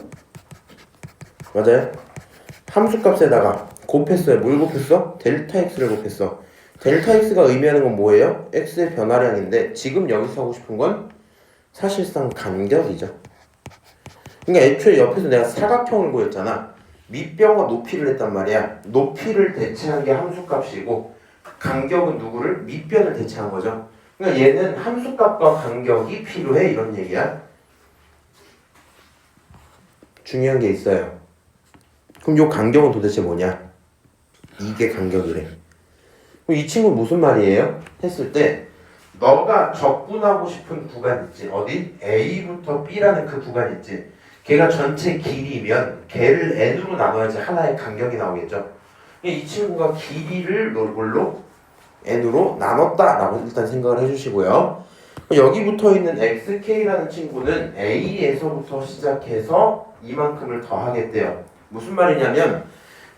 맞아요? 함수 값에다가 곱했어요. 뭘 곱했어? 델타 x를 곱했어. 델타 x가 의미하는 건 뭐예요? x의 변화량인데 지금 여기서 하고 싶은 건 사실상 간격이죠. 그러니까 애초에 옆에서 내가 사각형을 구했잖아. 밑변과 높이를 했단 말이야. 높이를 대체한 게 함수값이고 간격은 누구를? 밑변을 대체한 거죠. 그러니까 얘는 함수값과 간격이 필요해 이런 얘기야. 중요한 게 있어요. 그럼 요 간격은 도대체 뭐냐? 이게 간격이래. 그럼 이 친구는 무슨 말이에요? 했을 때 너가 적분하고 싶은 구간 있지. 어디? A부터 B라는 그 구간 있지. 걔가 전체 길이면 걔를 n으로 나눠야지 하나의 간격이 나오겠죠. 이 친구가 길이를 뭘로? n으로 나눴다라고 일단 생각을 해주시고요. 여기 붙어있는 xk라는 친구는 a에서부터 시작해서 이만큼을 더하겠대요. 무슨 말이냐면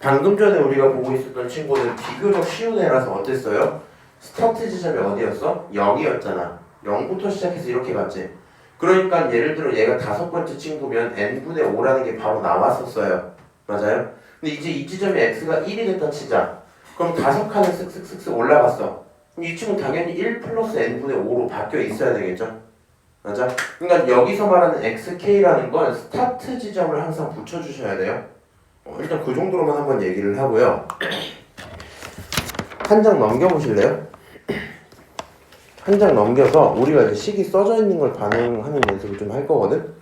방금 전에 우리가 보고 있었던 친구는 비교적 쉬운 애라서 어땠어요? 스타트 지점이 어디였어? 0이었잖아. 0부터 시작해서 이렇게 갔지. 그러니까 예를 들어 얘가 5번째 친구면 n분의 5라는 게 바로 나왔었어요. 맞아요? 근데 이제 이 지점에 x가 1이 됐다 치자. 그럼 5칸을 쓱쓱쓱쓱 올라갔어. 그럼 이 친구는 당연히 1 플러스 n분의 5로 바뀌어 있어야 되겠죠? 맞아? 그러니까 여기서 말하는 xk라는 건 스타트 지점을 항상 붙여주셔야 돼요. 일단 그 정도로만 한번 얘기를 하고요. 한 장 넘겨보실래요? 한 장 넘겨서 우리가 이제 식이 써져 있는 걸 반응하는 연습을 좀 할 거거든?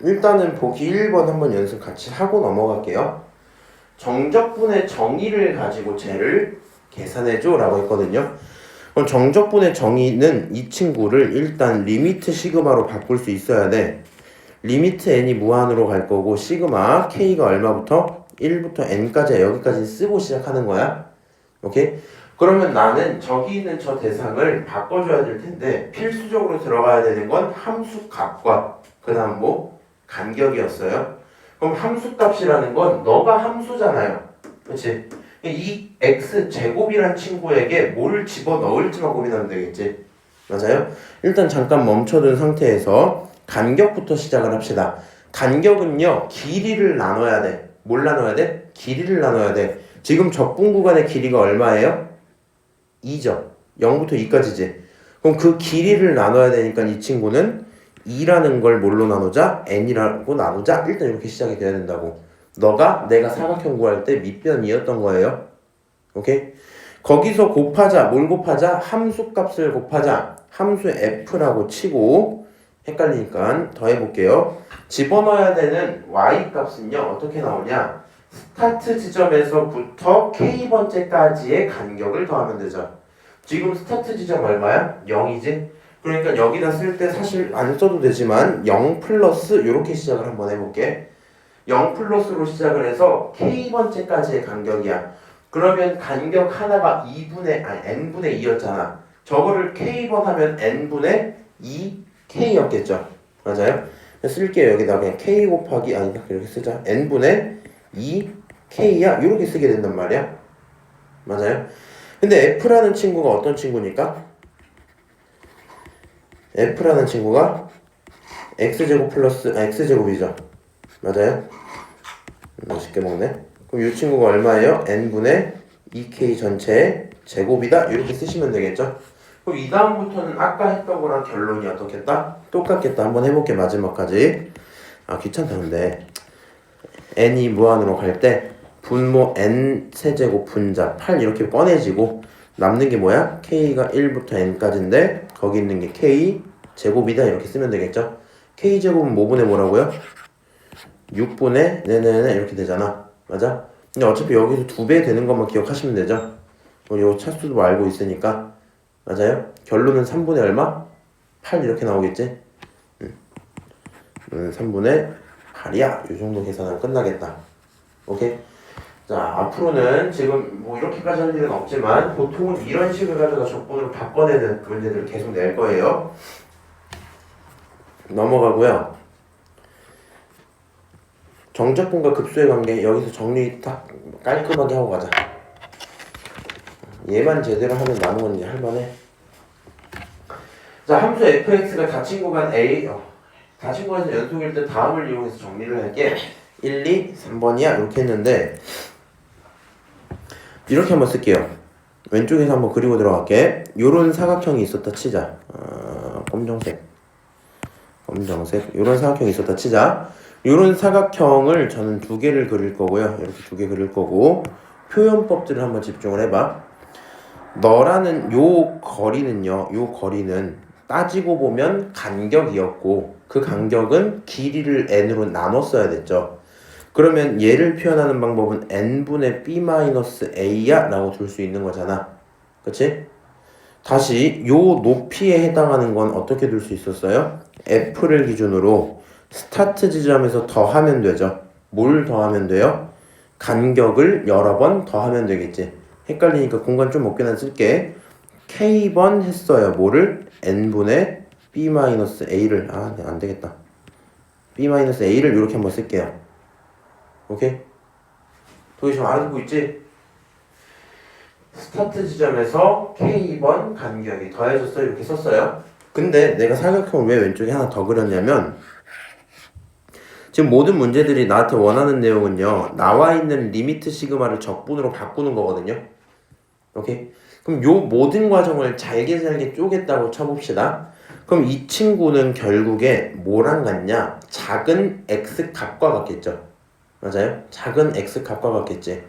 일단은 보기 1번 한번 연습 같이 하고 넘어갈게요. 정적분의 정의를 가지고 쟤를 계산해줘 라고 했거든요. 그럼 정적분의 정의는 이 친구를 일단 리미트 시그마로 바꿀 수 있어야 돼. 리미트 n이 무한으로 갈 거고 시그마 k가 얼마부터? 1부터 n까지 여기까지 쓰고 시작하는 거야. 오케이? 그러면 나는 저기 있는 저 대상을 바꿔줘야 될 텐데 필수적으로 들어가야 되는 건 함수 값과 그 다음 뭐? 간격이었어요. 그럼 함수 값이라는 건 너가 함수잖아요. 그치? 이 x제곱이란 친구에게 뭘 집어넣을지만 고민하면 되겠지. 맞아요? 일단 잠깐 멈춰둔 상태에서 간격부터 시작을 합시다. 간격은요 길이를 나눠야 돼. 뭘 나눠야 돼? 길이를 나눠야 돼. 지금 적분 구간의 길이가 얼마예요? 2죠. 0부터 2까지지. 그럼 그 길이를 나눠야 되니까 이 친구는 2라는 걸 뭘로 나누자? n이라고 나누자? 일단 이렇게 시작이 돼야 된다고. 너가 내가 사각형 구할 때 밑변이었던 거예요. 오케이? 거기서 곱하자. 뭘 곱하자? 함수 값을 곱하자. 함수 f라고 치고 헷갈리니까 더 해볼게요. 집어넣어야 되는 y 값은요 어떻게 나오냐? 스타트 지점에서부터 k번째까지의 간격을 더하면 되죠. 지금 스타트 지점 얼마야? 0이지? 그러니까 여기다 쓸 때 사실 안 써도 되지만 0 플러스 이렇게 시작을 한번 해볼게. 0 플러스로 시작을 해서 k번째까지의 간격이야. 그러면 간격 하나가 n분의 2였잖아. 저거를 k번 하면 n분의 2k였겠죠. 맞아요? 쓸게요. 여기다 그냥 k 곱하기 이렇게 쓰자. n분의 2k야. 이렇게 쓰게 된단 말이야. 맞아요? 근데 f라는 친구가 어떤 친구니까? f라는 친구가 x제곱 플러스 x제곱이죠. 맞아요? 맛있게 먹네. 그럼 이 친구가 얼마예요? n분의 2k 전체의 제곱이다. 이렇게 쓰시면 되겠죠. 그럼 이 다음부터는 아까 했던 거랑 결론이 어떻겠다? 똑같겠다. 한번 해볼게. 마지막까지. 귀찮다 근데 n이 무한으로 갈 때 분모 n 세제곱 분자 8 이렇게 꺼내지고 남는 게 뭐야? k가 1부터 n까지인데 거기 있는 게 k 제곱이다. 이렇게 쓰면 되겠죠. k 제곱은 뭐분의 뭐라고요? 6분의 네네네 이렇게 되잖아. 맞아? 근데 어차피 여기서 2배 되는 것만 기억하시면 되죠. 요 차수도 알고 있으니까. 맞아요? 결론은 3분의 얼마? 8 이렇게 나오겠지? 3분의 8이야. 요 정도 계산하면 끝나겠다. 오케이? 자, 앞으로는 지금 뭐 이렇게까지 할 일은 없지만 보통은 이런 식을 가져다 적분으로 바꿔내는 문제들을 계속 낼 거예요. 넘어가고요. 정적분과 급수의 관계 여기서 정리 딱 깔끔하게 하고 가자. 얘만 제대로 하면 남은 이제 할만해. 자, 함수 fx가 닫힌 구간 a 닫힌 구간에서 연속일 때 다음을 이용해서 정리를 할게. 1, 2, 3번이야 이렇게 했는데 이렇게 한번 쓸게요. 왼쪽에서 한번 그리고 들어갈게. 요런 사각형이 있었다 치자. 검정색 요런 사각형이 있었다 치자. 요런 사각형을 저는 두 개를 그릴 거고요. 이렇게 두 개 그릴 거고 표현법들을 한번 집중을 해봐. 너라는 요 거리는요. 요 거리는 따지고 보면 간격이었고 그 간격은 길이를 n으로 나눴어야 됐죠. 그러면 얘를 표현하는 방법은 n분의 b-a야 라고 둘 수 있는 거잖아. 그치? 다시 요 높이에 해당하는 건 어떻게 둘 수 있었어요? f를 기준으로 스타트 지점에서 더하면 되죠. 뭘 더하면 돼요? 간격을 여러 번 더하면 되겠지. 헷갈리니까 공간 좀 없게나 쓸게. k번 했어요. 뭐를? n분의 b-a를 네, 안 되겠다. b-a를 이렇게 한번 쓸게요. 오케이? 도희 좀 알아듣고 있지? 스타트 지점에서 k번 간격이 더해졌어 이렇게 썼어요. 근데 내가 사각형을 왜 왼쪽에 하나 더 그렸냐면 지금 모든 문제들이 나한테 원하는 내용은요 나와 있는 리미트 시그마를 적분으로 바꾸는 거거든요. 오케이? 그럼 요 모든 과정을 잘게 쪼갰다고 쳐봅시다. 그럼 이 친구는 결국에 뭐랑 같냐? 작은 x 값과 같겠죠. 맞아요? 작은 x 값과 같겠지.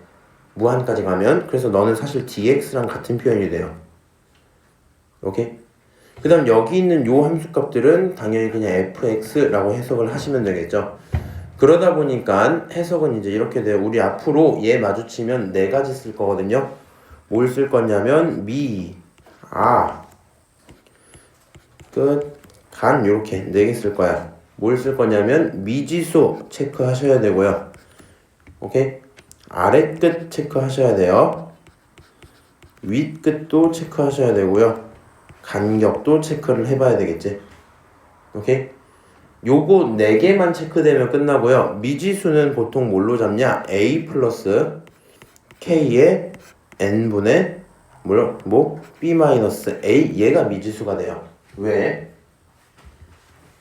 무한까지 가면. 그래서 너는 사실 dx랑 같은 표현이 돼요. 오케이? 그 다음 여기 있는 요 함수값들은 당연히 그냥 fx라고 해석을 하시면 되겠죠. 그러다 보니까 해석은 이제 이렇게 돼요. 우리 앞으로 얘 마주치면 네 가지 쓸 거거든요. 뭘 쓸 거냐면 미, 아, 끝, 간 요렇게 네 개 쓸 거야. 뭘 쓸 거냐면 미지수 체크하셔야 되고요. 오케이? 아래 끝 체크하셔야 돼요. 윗 끝도 체크하셔야 되고요. 간격도 체크를 해봐야 되겠지. 오케이? 요거 4개만 체크되면 끝나고요. 미지수는 보통 뭘로 잡냐? a 플러스 k의 n분의 b-a 얘가 미지수가 돼요. 왜?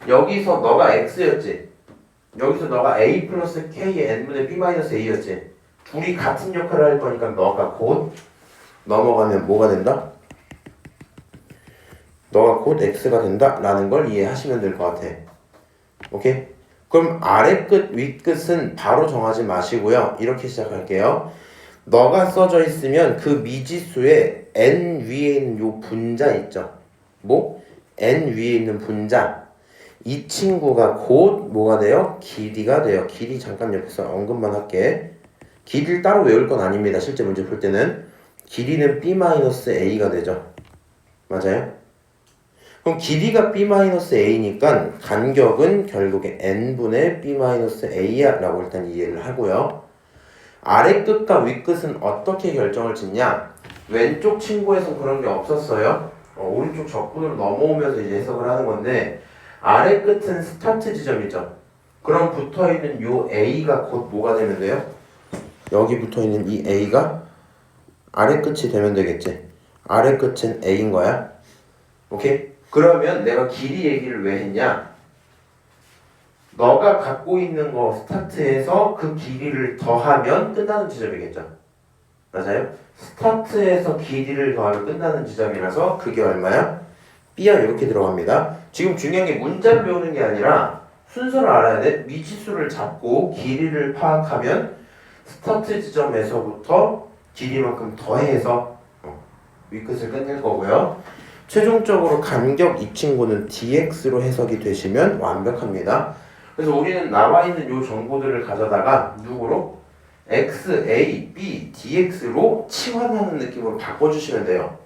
여기서 너가 x였지. 여기서 너가 a 플러스 k의 n분의 b-a였지. 둘이 같은 역할을 할 거니까 너가 곧 넘어가면 뭐가 된다? 너가 곧 x가 된다 라는 걸 이해하시면 될 것 같아. 오케이? 그럼 아래 끝, 윗 끝은 바로 정하지 마시고요. 이렇게 시작할게요. 너가 써져 있으면 그 미지수에 n 위에 있는 요 분자 있죠? 뭐? n 위에 있는 분자. 이 친구가 곧 뭐가 돼요? 길이가 돼요. 길이 잠깐 옆에서 언급만 할게. 길이를 따로 외울 건 아닙니다. 실제 문제 풀 때는. 길이는 b-a가 되죠. 맞아요? 그럼 길이가 b-a니까 간격은 결국에 n분의 b-a야 라고 일단 이해를 하고요. 아래 끝과 윗 끝은 어떻게 결정을 짓냐? 왼쪽 친구에서 그런 게 없었어요. 오른쪽 적분으로 넘어오면서 이제 해석을 하는 건데 아래 끝은 스타트 지점이죠. 그럼 붙어있는 요 a가 곧 뭐가 되면 돼요? 여기 붙어있는 이 a가 아래 끝이 되면 되겠지. 아래 끝은 a인 거야. 오케이? 그러면 내가 길이 얘기를 왜 했냐? 너가 갖고 있는 거 스타트에서 그 길이를 더하면 끝나는 지점이겠죠. 맞아요? 스타트에서 길이를 더하면 끝나는 지점이라서 그게 얼마야? B야 이렇게 들어갑니다. 지금 중요한 게 문자를 배우는 게 아니라 순서를 알아야 돼. 미지수를 잡고 길이를 파악하면 스타트 지점에서부터 길이만큼 더해서 윗끝을 끝낼 거고요. 최종적으로 간격 이 친구는 dx로 해석이 되시면 완벽합니다. 그래서 우리는 나와 있는 요 정보들을 가져다가 누구로? x, a, b, dx로 치환하는 느낌으로 바꿔주시면 돼요.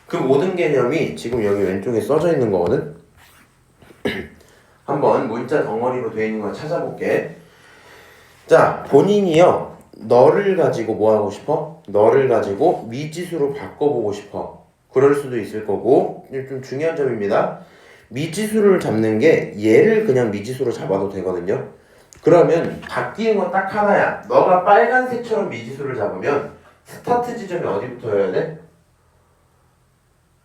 그 모든 개념이 지금 여기 왼쪽에 써져 있는 거거든. 한번 문자 덩어리로 되어 있는 거 찾아볼게. 자, 본인이요. 너를 가지고 뭐 하고 싶어? 너를 가지고 미지수로 바꿔보고 싶어. 그럴 수도 있을 거고, 이게 좀 중요한 점입니다. 미지수를 잡는 게 얘를 그냥 미지수로 잡아도 되거든요. 그러면 바뀌는 건 딱 하나야. 너가 빨간색처럼 미지수를 잡으면 스타트 지점이 어디부터여야 돼?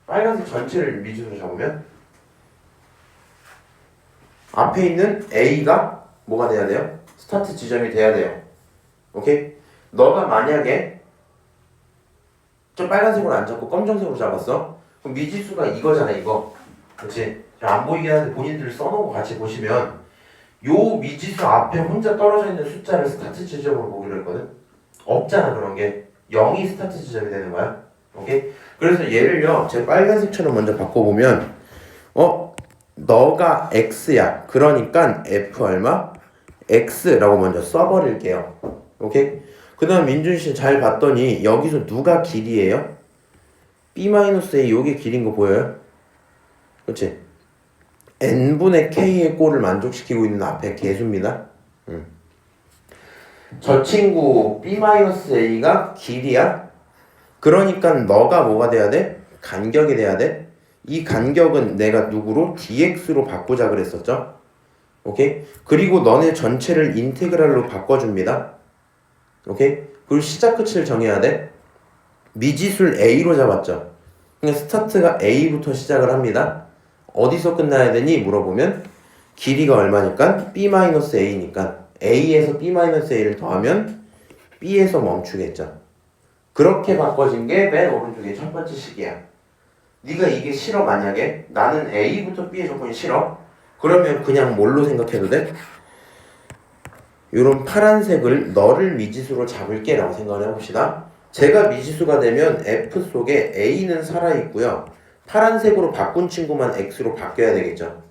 빨간색 전체를 미지수로 잡으면 앞에 있는 A가 뭐가 돼야 돼요? 스타트 지점이 돼야 돼요. 오케이? 너가 만약에 저 빨간색으로 안 잡고 검정색으로 잡았어? 그럼 미지수가 이거잖아, 이거. 그렇지? 안 보이긴 한데 본인들 써놓은 거 같이 보시면 요 미지수 앞에 혼자 떨어져 있는 숫자를 스타트 지점으로 보기로 했거든? 없잖아, 그런 게. 0이 스타트 지점이 되는 거야. 오케이? 그래서 얘를요, 제 빨간색처럼 먼저 바꿔보면 너가 X야. 그러니까 F 얼마? X라고 먼저 써버릴게요. 오케이? 그 다음 민준씨 잘 봤더니 여기서 누가 길이에요? B-A 요게 길인 거 보여요? 그치? n분의 k의 꼴을 만족시키고 있는 앞에 개수입니다. 저 친구 B-A가 길이야? 그러니까 너가 뭐가 돼야 돼? 간격이 돼야 돼? 이 간격은 내가 누구로? dx로 바꾸자 그랬었죠? 오케이? 그리고 너네 전체를 인테그랄로 바꿔줍니다. 오케이? 그리고 시작 끝을 정해야 돼. 미지수를 a로 잡았죠. 그러니까 스타트가 a부터 시작을 합니다. 어디서 끝나야 되니? 물어보면 길이가 얼마니까? B-A니까 A에서 B-A를 더하면 B에서 멈추겠죠. 그렇게 바꿔진 게 맨 오른쪽에 첫 번째 식이야. 네가 이게 싫어 만약에 나는 A부터 B의 조건이 싫어? 그러면 그냥 뭘로 생각해도 돼? 요런 파란색을 너를 미지수로 잡을게 라고 생각을 해봅시다. 제가 미지수가 되면 F 속에 A는 살아있고요. 파란색으로 바꾼 친구만 X로 바뀌어야 되겠죠.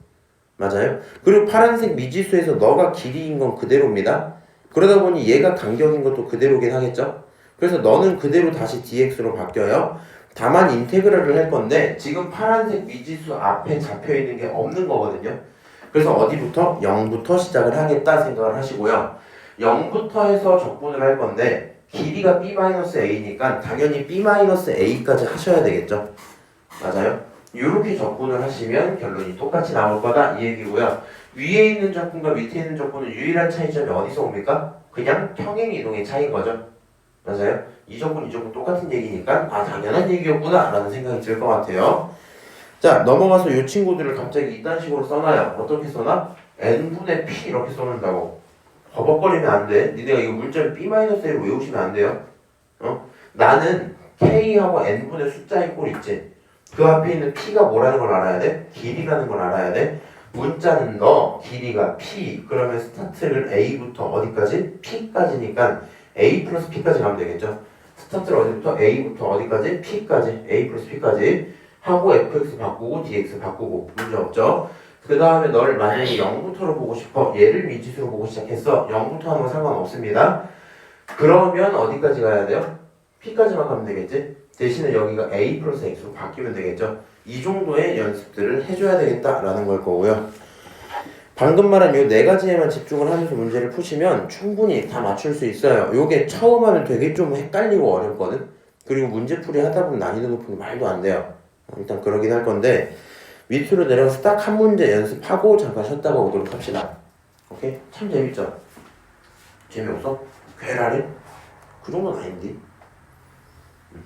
맞아요? 그리고 파란색 미지수에서 너가 길이인 건 그대로입니다. 그러다 보니 얘가 간격인 것도 그대로긴 하겠죠. 그래서 너는 그대로 다시 dx로 바뀌어요. 다만 인테그랄을 할 건데 지금 파란색 미지수 앞에 잡혀있는 게 없는 거거든요. 그래서 어디부터? 0부터 시작을 하겠다 생각을 하시고요. 0부터 해서 적분을 할 건데 길이가 B-A니까 당연히 B-A까지 하셔야 되겠죠. 맞아요? 이렇게 적분을 하시면 결론이 똑같이 나올 거다 이 얘기고요. 위에 있는 적분과 밑에 있는 적분은 유일한 차이점이 어디서 옵니까? 그냥 평행이동의 차이인 거죠. 맞아요? 이 적분 이 적분 똑같은 얘기니까 당연한 얘기였구나 라는 생각이 들 것 같아요. 자, 넘어가서 이 친구들을 갑자기 이딴 식으로 써놔요. 어떻게 써놔? n분의 p 이렇게 써놓는다고. 버벅거리면 안 돼. 니네가 이거 문자를 B-A로 외우시면 안 돼요. 나는 k하고 n분의 숫자의 꼴 있지. 그 앞에 있는 p가 뭐라는 걸 알아야 돼? 길이라는 걸 알아야 돼. 문자는 너, 길이가 p. 그러면 스타트를 a부터 어디까지? p까지니까 a 플러스 p까지 가면 되겠죠. 스타트를 어디부터? a부터 어디까지? p까지. a 플러스 p까지 하고 fx 바꾸고 dx 바꾸고 문제 없죠. 그 다음에 너를 만약에 0부터로 보고 싶어. 얘를 미지수로 보고 시작했어. 0부터 하는 건 상관없습니다. 그러면 어디까지 가야 돼요? p까지만 가면 되겠지. 대신에 여기가 a 플러스 x로 바뀌면 되겠죠. 이 정도의 연습들을 해줘야 되겠다라는 걸 거고요. 방금 말한 요 네 가지에만 집중을 하면서 문제를 푸시면 충분히 다 맞출 수 있어요. 요게 처음 하면 되게 좀 헷갈리고 어렵거든. 그리고 문제풀이 하다 보면 난이도 높은 게 말도 안 돼요. 일단 그러긴 할 건데 밑으로 내려가서 딱 한 문제 연습하고 잠깐 쉬었다가 오도록 합시다. 오케이? 참 재밌죠? 재미없어? 괴랄해? 그 정도는 아닌데?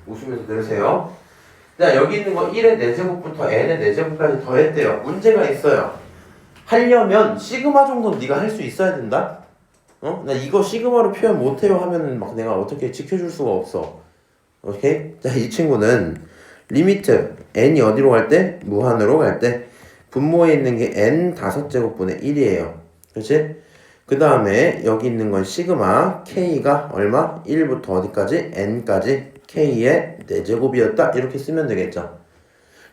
웃으면서 들으세요. 자, 여기 있는 거 1의 4제곱부터 n의 4제곱까지 더했대요. 문제가 있어요. 하려면 시그마 정도는 네가 할 수 있어야 된다? 나 이거 시그마로 표현 못해요 하면은 막 내가 어떻게 지켜줄 수가 없어. 오케이? 자, 이 친구는 리미트 n이 어디로 갈 때? 무한으로 갈 때 분모에 있는 게 n 5제곱분의 1이에요. 그렇지? 그 다음에 여기 있는 건 시그마 k가 얼마? 1부터 어디까지? n까지 k의 4제곱이었다 이렇게 쓰면 되겠죠.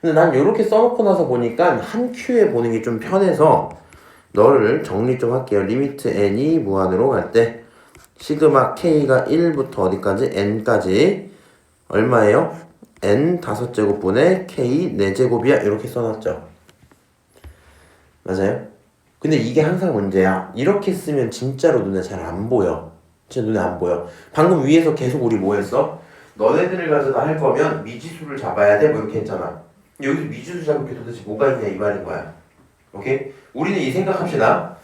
근데 난 이렇게 써놓고 나서 보니까 한 큐에 보는 게 좀 편해서 너를 정리 좀 할게요. 리미트 n이 무한으로 갈 때 시그마 k가 1부터 어디까지? n까지 얼마예요? n 5제곱분의 k 4제곱이야 이렇게 써놨죠. 맞아요? 근데 이게 항상 문제야. 이렇게 쓰면 진짜로 눈에 잘 안 보여. 제 눈에 안 보여. 방금 위에서 계속 우리 뭐 했어? 너네들을 가져다 할 거면 미지수를 잡아야 돼 뭐 이렇게 했잖아. 여기서 미지수 잡을 게 도대체 뭐가 있냐 이 말인 거야. 오케이? 우리는 이 생각합시다.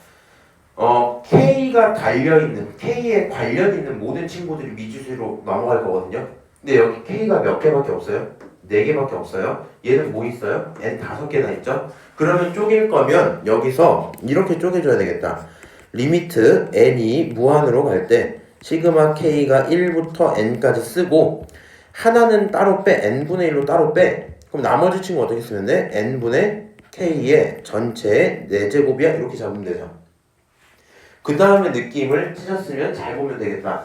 K가 달려있는, K에 관련 있는 모든 친구들이 미지수로 넘어갈 거거든요. 근데 여기 K가 몇 개밖에 없어요? 4개밖에 없어요. 얘는 뭐 있어요? N 5개나 있죠? 그러면 쪼갤 거면 여기서 이렇게 쪼개줘야 되겠다. 리미트 N이 무한으로 갈 때 시그마 K가 1부터 N까지 쓰고 하나는 따로 빼, N분의 1로 따로 빼. 그럼 나머지 친구 어떻게 쓰면 돼? N분의 K의 전체의 4제곱이야 이렇게 잡으면 되죠. 그 다음에 느낌을 찢었으면 잘 보면 되겠다.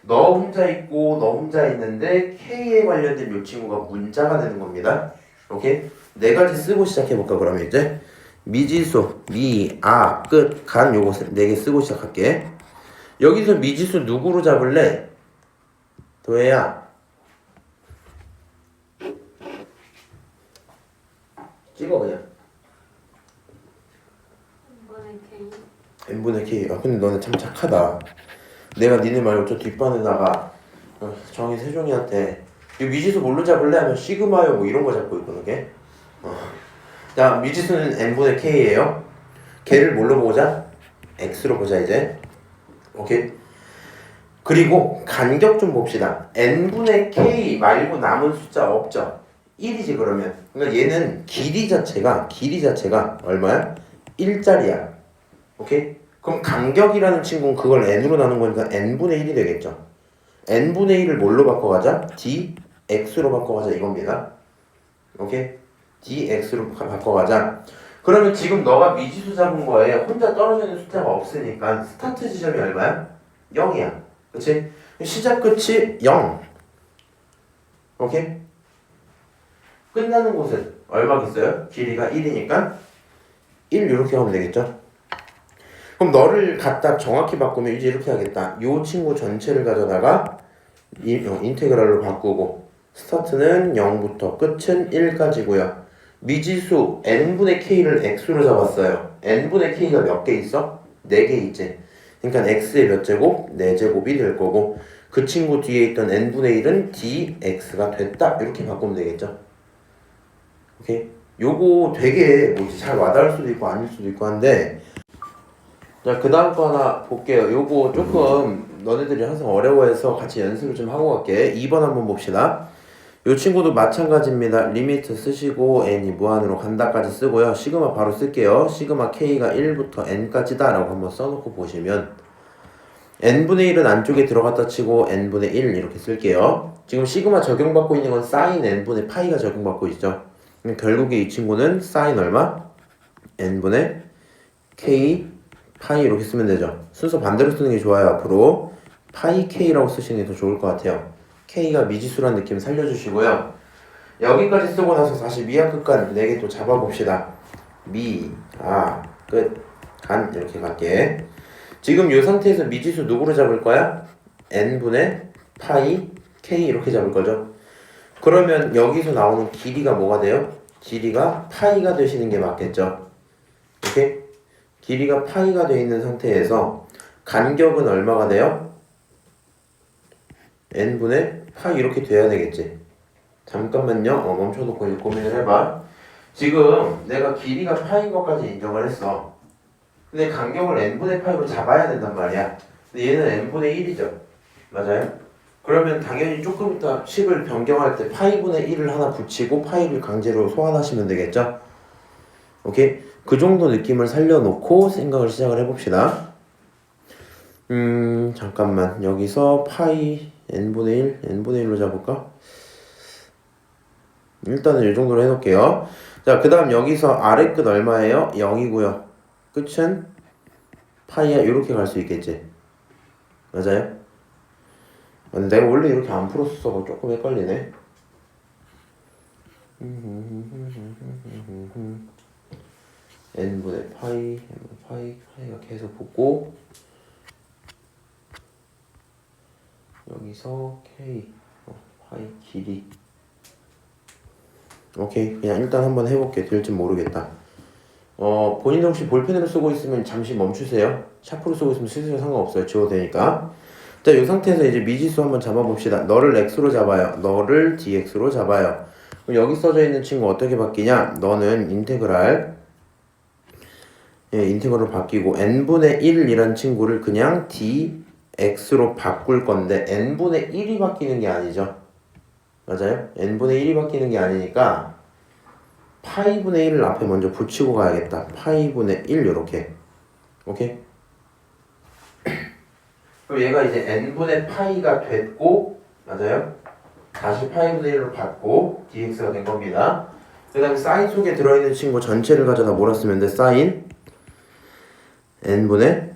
너 혼자 있고 너 혼자 있는데 K에 관련된 이 친구가 문자가 되는 겁니다. 오케이? 4가지 쓰고 시작해볼까 그러면 이제 미지수, 미, 아, 끝, 간 요거 4개 쓰고 시작할게. 여기서 미지수 누구로 잡을래? 도혜야 찍어 그냥 n분의 k. 아 근데 너네 참 착하다. 내가 니네 말고 저 뒷반에다가 정희 세종이한테 이 미지수 뭘로 잡을래? 하면 시그마요 뭐 이런 거 잡고 있거든 걔. 자 미지수는 n분의 k예요. 걔를 뭘로 보자? x로 보자 이제. 오케이. 그리고 간격 좀 봅시다. n분의 k 말고 남은 숫자 없죠? 1이지 그러면. 그러니까 얘는 길이 자체가 얼마야? 1짜리야. 오케이? 그럼 간격이라는 친구는 그걸 n으로 나눈 거니까 n분의 1이 되겠죠. n분의 1을 뭘로 바꿔가자? dx로 바꿔가자 이겁니다. 오케이? dx로 바꿔가자. 그러면 지금 너가 미지수 잡은 거에 혼자 떨어져 있는 숫자가 없으니까 스타트 지점이 얼마야? 0이야. 그치? 시작 끝이 0. 오케이? 끝나는 곳은 얼마겠어요? 길이가 1이니까 1 이렇게 하면 되겠죠? 그럼 너를 갖다 정확히 바꾸면 이제 이렇게 하겠다. 이 친구 전체를 가져다가 인테그랄로 바꾸고 스타트는 0부터 끝은 1까지고요. 미지수 n분의 k를 x로 잡았어요. n분의 k가 몇 개 있어? 4개 있지. 그러니까 x의 몇 제곱? 4제곱이 될 거고 그 친구 뒤에 있던 n분의 1은 dx가 됐다. 이렇게 바꾸면 되겠죠. 오케이? 요거 되게 뭐지 잘 와닿을 수도 있고 아닐 수도 있고 한데 자, 그 다음 거 하나 볼게요. 요거 조금 너네들이 항상 어려워해서 같이 연습을 좀 하고 갈게. 2번 한번 봅시다. 요 친구도 마찬가지입니다. 리미트 쓰시고 n이 무한으로 간다까지 쓰고요. 시그마 바로 쓸게요. 시그마 k가 1부터 n까지다 라고 한번 써놓고 보시면 n분의 1은 안쪽에 들어갔다 치고 n분의 1 이렇게 쓸게요. 지금 시그마 적용받고 있는 건 사인 n분의 파이가 적용받고 있죠. 결국에 이 친구는 사인 얼마? n분의 k 파이 이렇게 쓰면 되죠. 순서 반대로 쓰는 게 좋아요. 앞으로 파이 k라고 쓰시는 게 더 좋을 것 같아요. k가 미지수라는 느낌 살려주시고요. 여기까지 쓰고 나서 다시 미야 끝간 4개 또 잡아봅시다. 미, 아, 끝, 간 이렇게 갈게. 지금 이 상태에서 미지수 누구로 잡을 거야? n분의 파이 k 이렇게 잡을 거죠. 그러면 여기서 나오는 길이가 뭐가 돼요? 길이가 파이가 되시는 게 맞겠죠. 오케이? 길이가 파이가 되어 있는 상태에서 간격은 얼마가 돼요? n분의 파이 이렇게 돼야 되겠지. 잠깐만요. 멈춰놓고 이제 고민을 해봐. 지금 내가 길이가 파인 것까지 인정을 했어. 근데 간격을 n분의 파이로 잡아야 된단 말이야. 근데 얘는 n분의 1이죠. 맞아요? 그러면 당연히 조금 이따 식을 변경할 때 파이분의 1을 하나 붙이고 파이를 강제로 소환하시면 되겠죠? 오케이? 그 정도 느낌을 살려놓고 생각을 시작을 해봅시다. 잠깐만. 여기서 파이 n분의 1, n분의 1로 잡을까? 일단은 이 정도로 해놓을게요. 자, 그 다음 여기서 아래 끝 얼마예요? 0이고요. 끝은 파이야. 이렇게 갈 수 있겠지. 맞아요? 근데 내가 원래 이렇게 안 풀었어. 조금 헷갈리네. n분의 파이, 파이가 계속 붙고 여기서 k, 파이 길이. 오케이. 그냥 일단 한번 해볼게. 될지 모르겠다. 본인도 혹시 볼펜으로 쓰고 있으면 잠시 멈추세요. 샤프로 쓰고 있으면 쓰셔도 상관없어요. 지워도 되니까. 자, 이 상태에서 이제 미지수 한번 잡아봅시다. 너를 x로 잡아요. 너를 dx로 잡아요. 그럼 여기 써져 있는 친구 어떻게 바뀌냐? 너는 인테그랄 인테그랄로 바뀌고 n분의 1이란 친구를 그냥 dx로 바꿀 건데 n분의 1이 바뀌는 게 아니죠. 맞아요? n분의 1이 바뀌는 게 아니니까 파이분의 1을 앞에 먼저 붙이고 가야겠다. 파이분의 1 요렇게. 오케이? 그럼 얘가 이제 n분의 파이가 됐고, 맞아요? 다시 파이분의 1로 받고 dx가 된 겁니다. 그 다음에 사인 속에 들어있는 친구 전체를 가져다 몰았으면 돼. 사인 n분의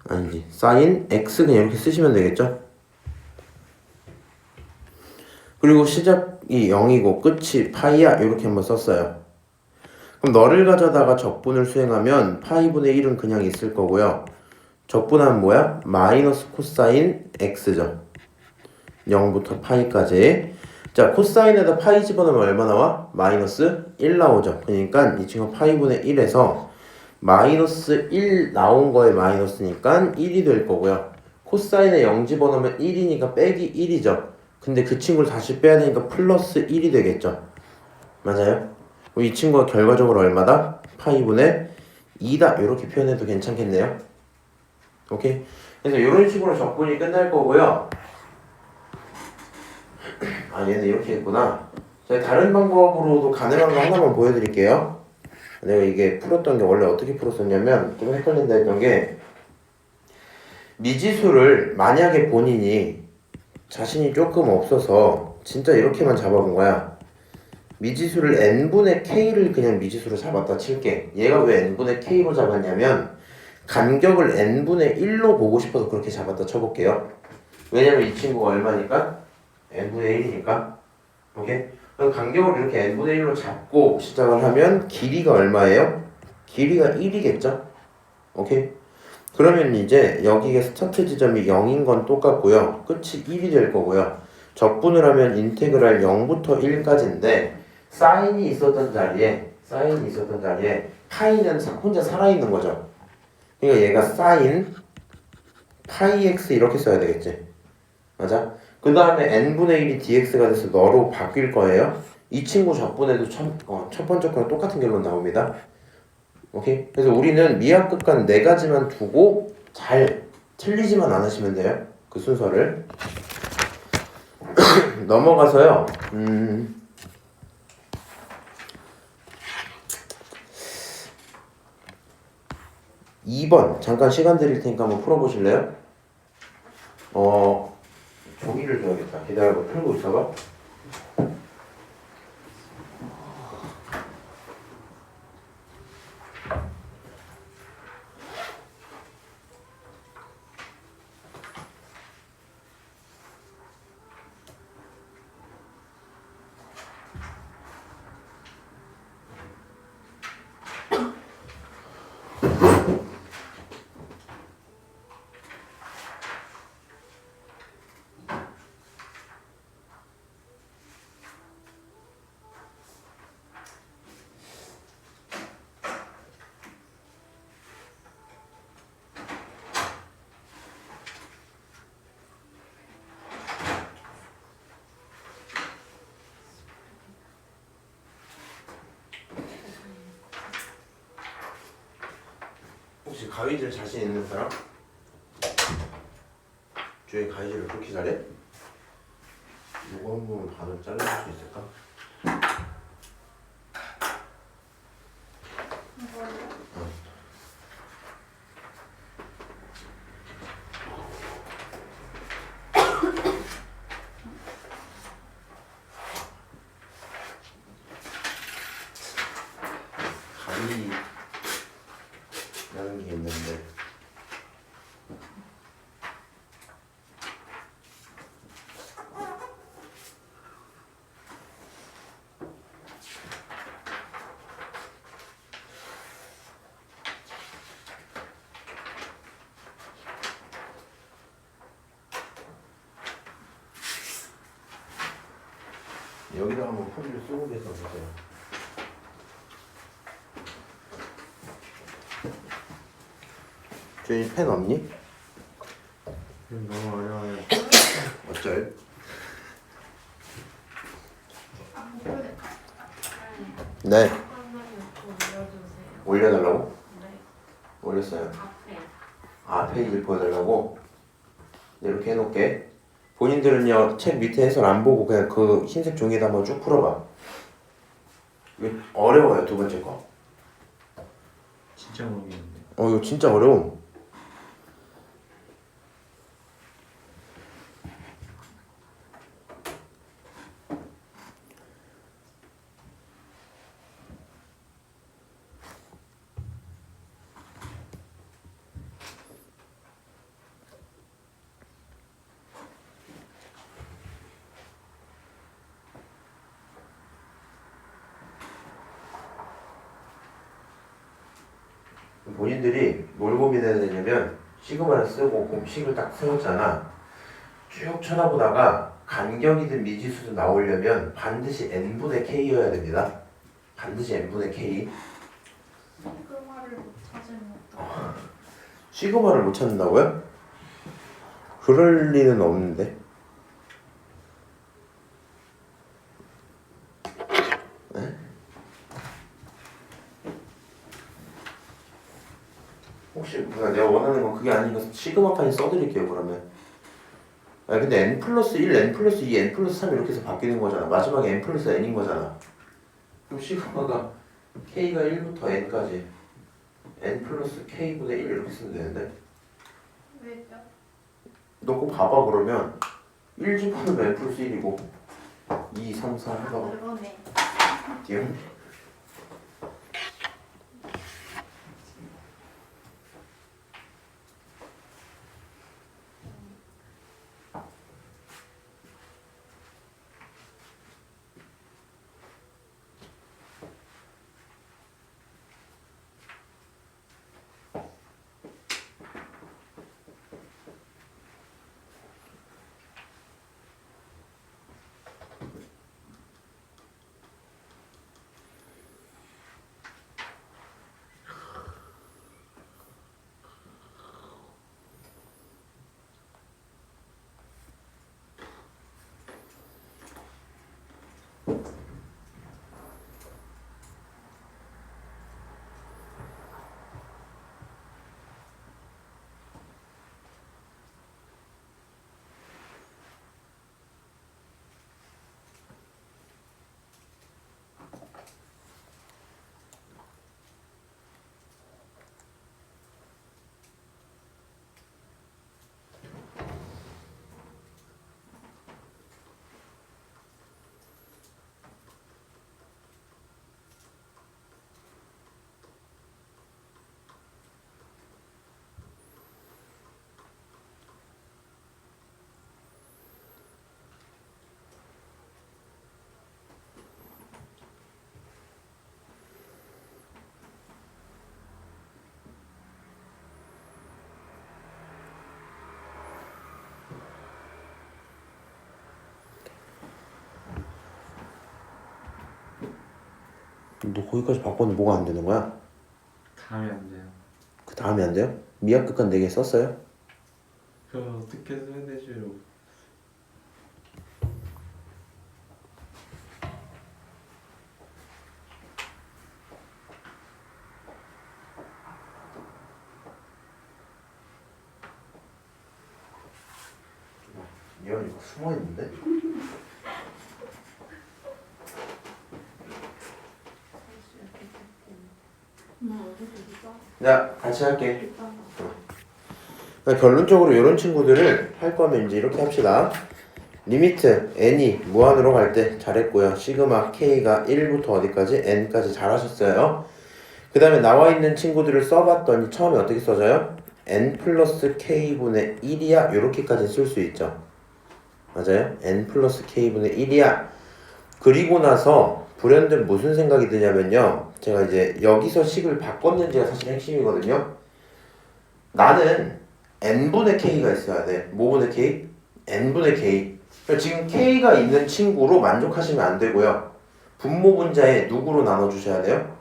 아니지 사인 x 그냥 이렇게 쓰시면 되겠죠. 그리고 시작이 0이고 끝이 파이야 이렇게 한번 썼어요. 그럼 너를 가져다가 적분을 수행하면 파이분의 1은 그냥 있을 거고요. 적분하면 뭐야? 마이너스 코사인 x죠. 0부터 파이까지. 자, 코사인에다 파이 집어넣으면 얼마 나와? 마이너스 1 나오죠. 그러니까 이 친구 파이분의 1에서 마이너스 1 나온 거에 마이너스니까 1이 될 거고요. 코사인에 0 집어넣으면 1이니까 빼기 1이죠. 근데 그 친구를 다시 빼야 되니까 플러스 1이 되겠죠. 맞아요? 이 친구가 결과적으로 얼마다? 파이분의 2다. 이렇게 표현해도 괜찮겠네요. 오케이? 그래서 이런 식으로 적분이 끝날 거고요. 아, 얘는 이렇게 했구나. 제가 다른 방법으로도 가능한 거 하나만 보여드릴게요. 내가 이게 풀었던 게 원래 어떻게 풀었었냐면 좀 헷갈린다 했던 게 미지수를 만약에 본인이 자신이 조금 없어서 진짜 이렇게만 잡아본 거야. 미지수를 n분의 k를 그냥 미지수로 잡았다 칠게. 얘가 왜 n분의 k로 잡았냐면 간격을 n분의 1로 보고 싶어서 그렇게 잡았다 쳐볼게요. 왜냐면 이 친구가 얼마니까? n분의 1이니까. 오케이? 그럼 간격을 이렇게 n분의 1로 잡고 시작을 하면 길이가 얼마예요? 길이가 1이겠죠? 오케이? 그러면 이제 여기에 스타트 지점이 0인 건 똑같고요. 끝이 1이 될 거고요. 적분을 하면 인테그랄 0부터 1까지인데 사인이 있었던 자리에 파이는 혼자 살아있는 거죠. 그러니까 얘가 사인 파이 x 이렇게 써야 되겠지. 맞아? 그 다음에 n분의 1이 dx가 돼서 너로 바뀔 거예요. 이 친구 적분에도 첫 번째 거랑 똑같은 결론 나옵니다. 오케이? 그래서 우리는 미약 끝간 네 가지만 두고 잘 틀리지만 않으시면 돼요. 그 순서를. 넘어가서요. 2번 잠깐 시간 드릴 테니까 한번 풀어보실래요? 종이를 줘야겠다. 기다려봐. 풀고 있어봐. 혹시 가위질 자신 있는 사람? 주에 가위질을 그렇게 잘해? 이거 한 번만 반을 잘라줄 수 있을까? 가위라는 게 있는데 여기다 한번 포즈를 쓰고 계서 보세요. 주인이 펜 없니? 너무 어려워요. 어쩔? 아, 모르겠다. 네. 화면을 좀 올려주세요. 올려달라고? 네. 올렸어요. 앞에. 페이지를 보여달라고? 네, 이렇게 해놓을게. 본인들은요 책 밑에 해설 안 보고 그냥 그 흰색 종이에다 한번 쭉 풀어봐. 이거 어려워요 두 번째 거. 진짜 모르겠는데. 이거 진짜 어려워. 본인들이 뭘 고민해야 되냐면 시그마를 쓰고 식을 딱 세웠잖아. 쭉 쳐다보다가 간격이든 미지수든 나오려면 반드시 n분의 k여야 됩니다. 반드시 n분의 k. 시그마를 못 찾으면 어떡해. 시그마를 못 찾는다고요? 그럴 리는 없는데. 네? 혹시 내가 원하는 건 그게 아니니까 시그마까지 써드릴게요 그러면. 근데 n 플러스 1, n 플러스 2, n 플러스 3 이렇게 해서 바뀌는 거잖아. 마지막에 n 플러스 n인 거잖아. 그럼 시그마가 k가 1부터 n까지 n 플러스 k분의 1 이렇게 쓰면 되는데 왜죠? 너 꼭 봐봐. 그러면 1 집어넣으면 n 플러스 1이고 2, 3, 4 아, 하다가 그러네. 띄움. 너 거기까지 바꿨는데 뭐가 안 되는 거야? 다음이 안 돼요. 그 다음에 안 돼요? 미약 끝간 4개 썼어요? 그걸 어떻게 써야 되죠? 이현이 이거 숨어있는데? 자, 같이 할게. 그러니까 결론적으로 이런 친구들을 할 거면 이제 이렇게 합시다. 리미트 n이 무한으로 갈 때 잘했고요. 시그마 k가 1부터 어디까지? n까지 잘하셨어요. 그 다음에 나와 있는 친구들을 써봤더니 처음에 어떻게 써져요? n 플러스 k분의 1이야 이렇게까지 쓸 수 있죠. 맞아요? n 플러스 k분의 1이야. 그리고 나서 불현듯 무슨 생각이 드냐면요. 제가 이제 여기서 식을 바꿨는지가 사실 핵심이거든요. 나는 n분의 k가 있어야 돼. 뭐분의 k? n분의 k. 그러니까 지금 k가 있는 친구로 만족하시면 안 되고요. 분모 분자에 누구로 나눠주셔야 돼요?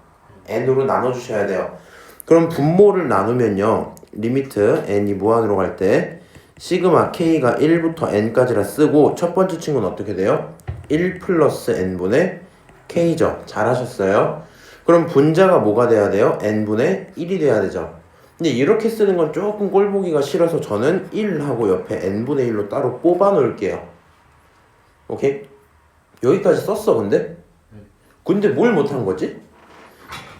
n으로 나눠주셔야 돼요. 그럼 분모를 나누면요. 리미트 n이 무한으로 갈 때 시그마 K가 1부터 N까지라 쓰고 첫 번째 친구는 어떻게 돼요? 1 플러스 N분의 K죠. 잘하셨어요. 그럼 분자가 뭐가 돼야 돼요? N분의 1이 돼야 되죠. 근데 이렇게 쓰는 건 조금 꼴보기가 싫어서 저는 1하고 옆에 N분의 1로 따로 뽑아 놓을게요. 오케이? 여기까지 썼어 근데? 근데 뭘 못한 거지?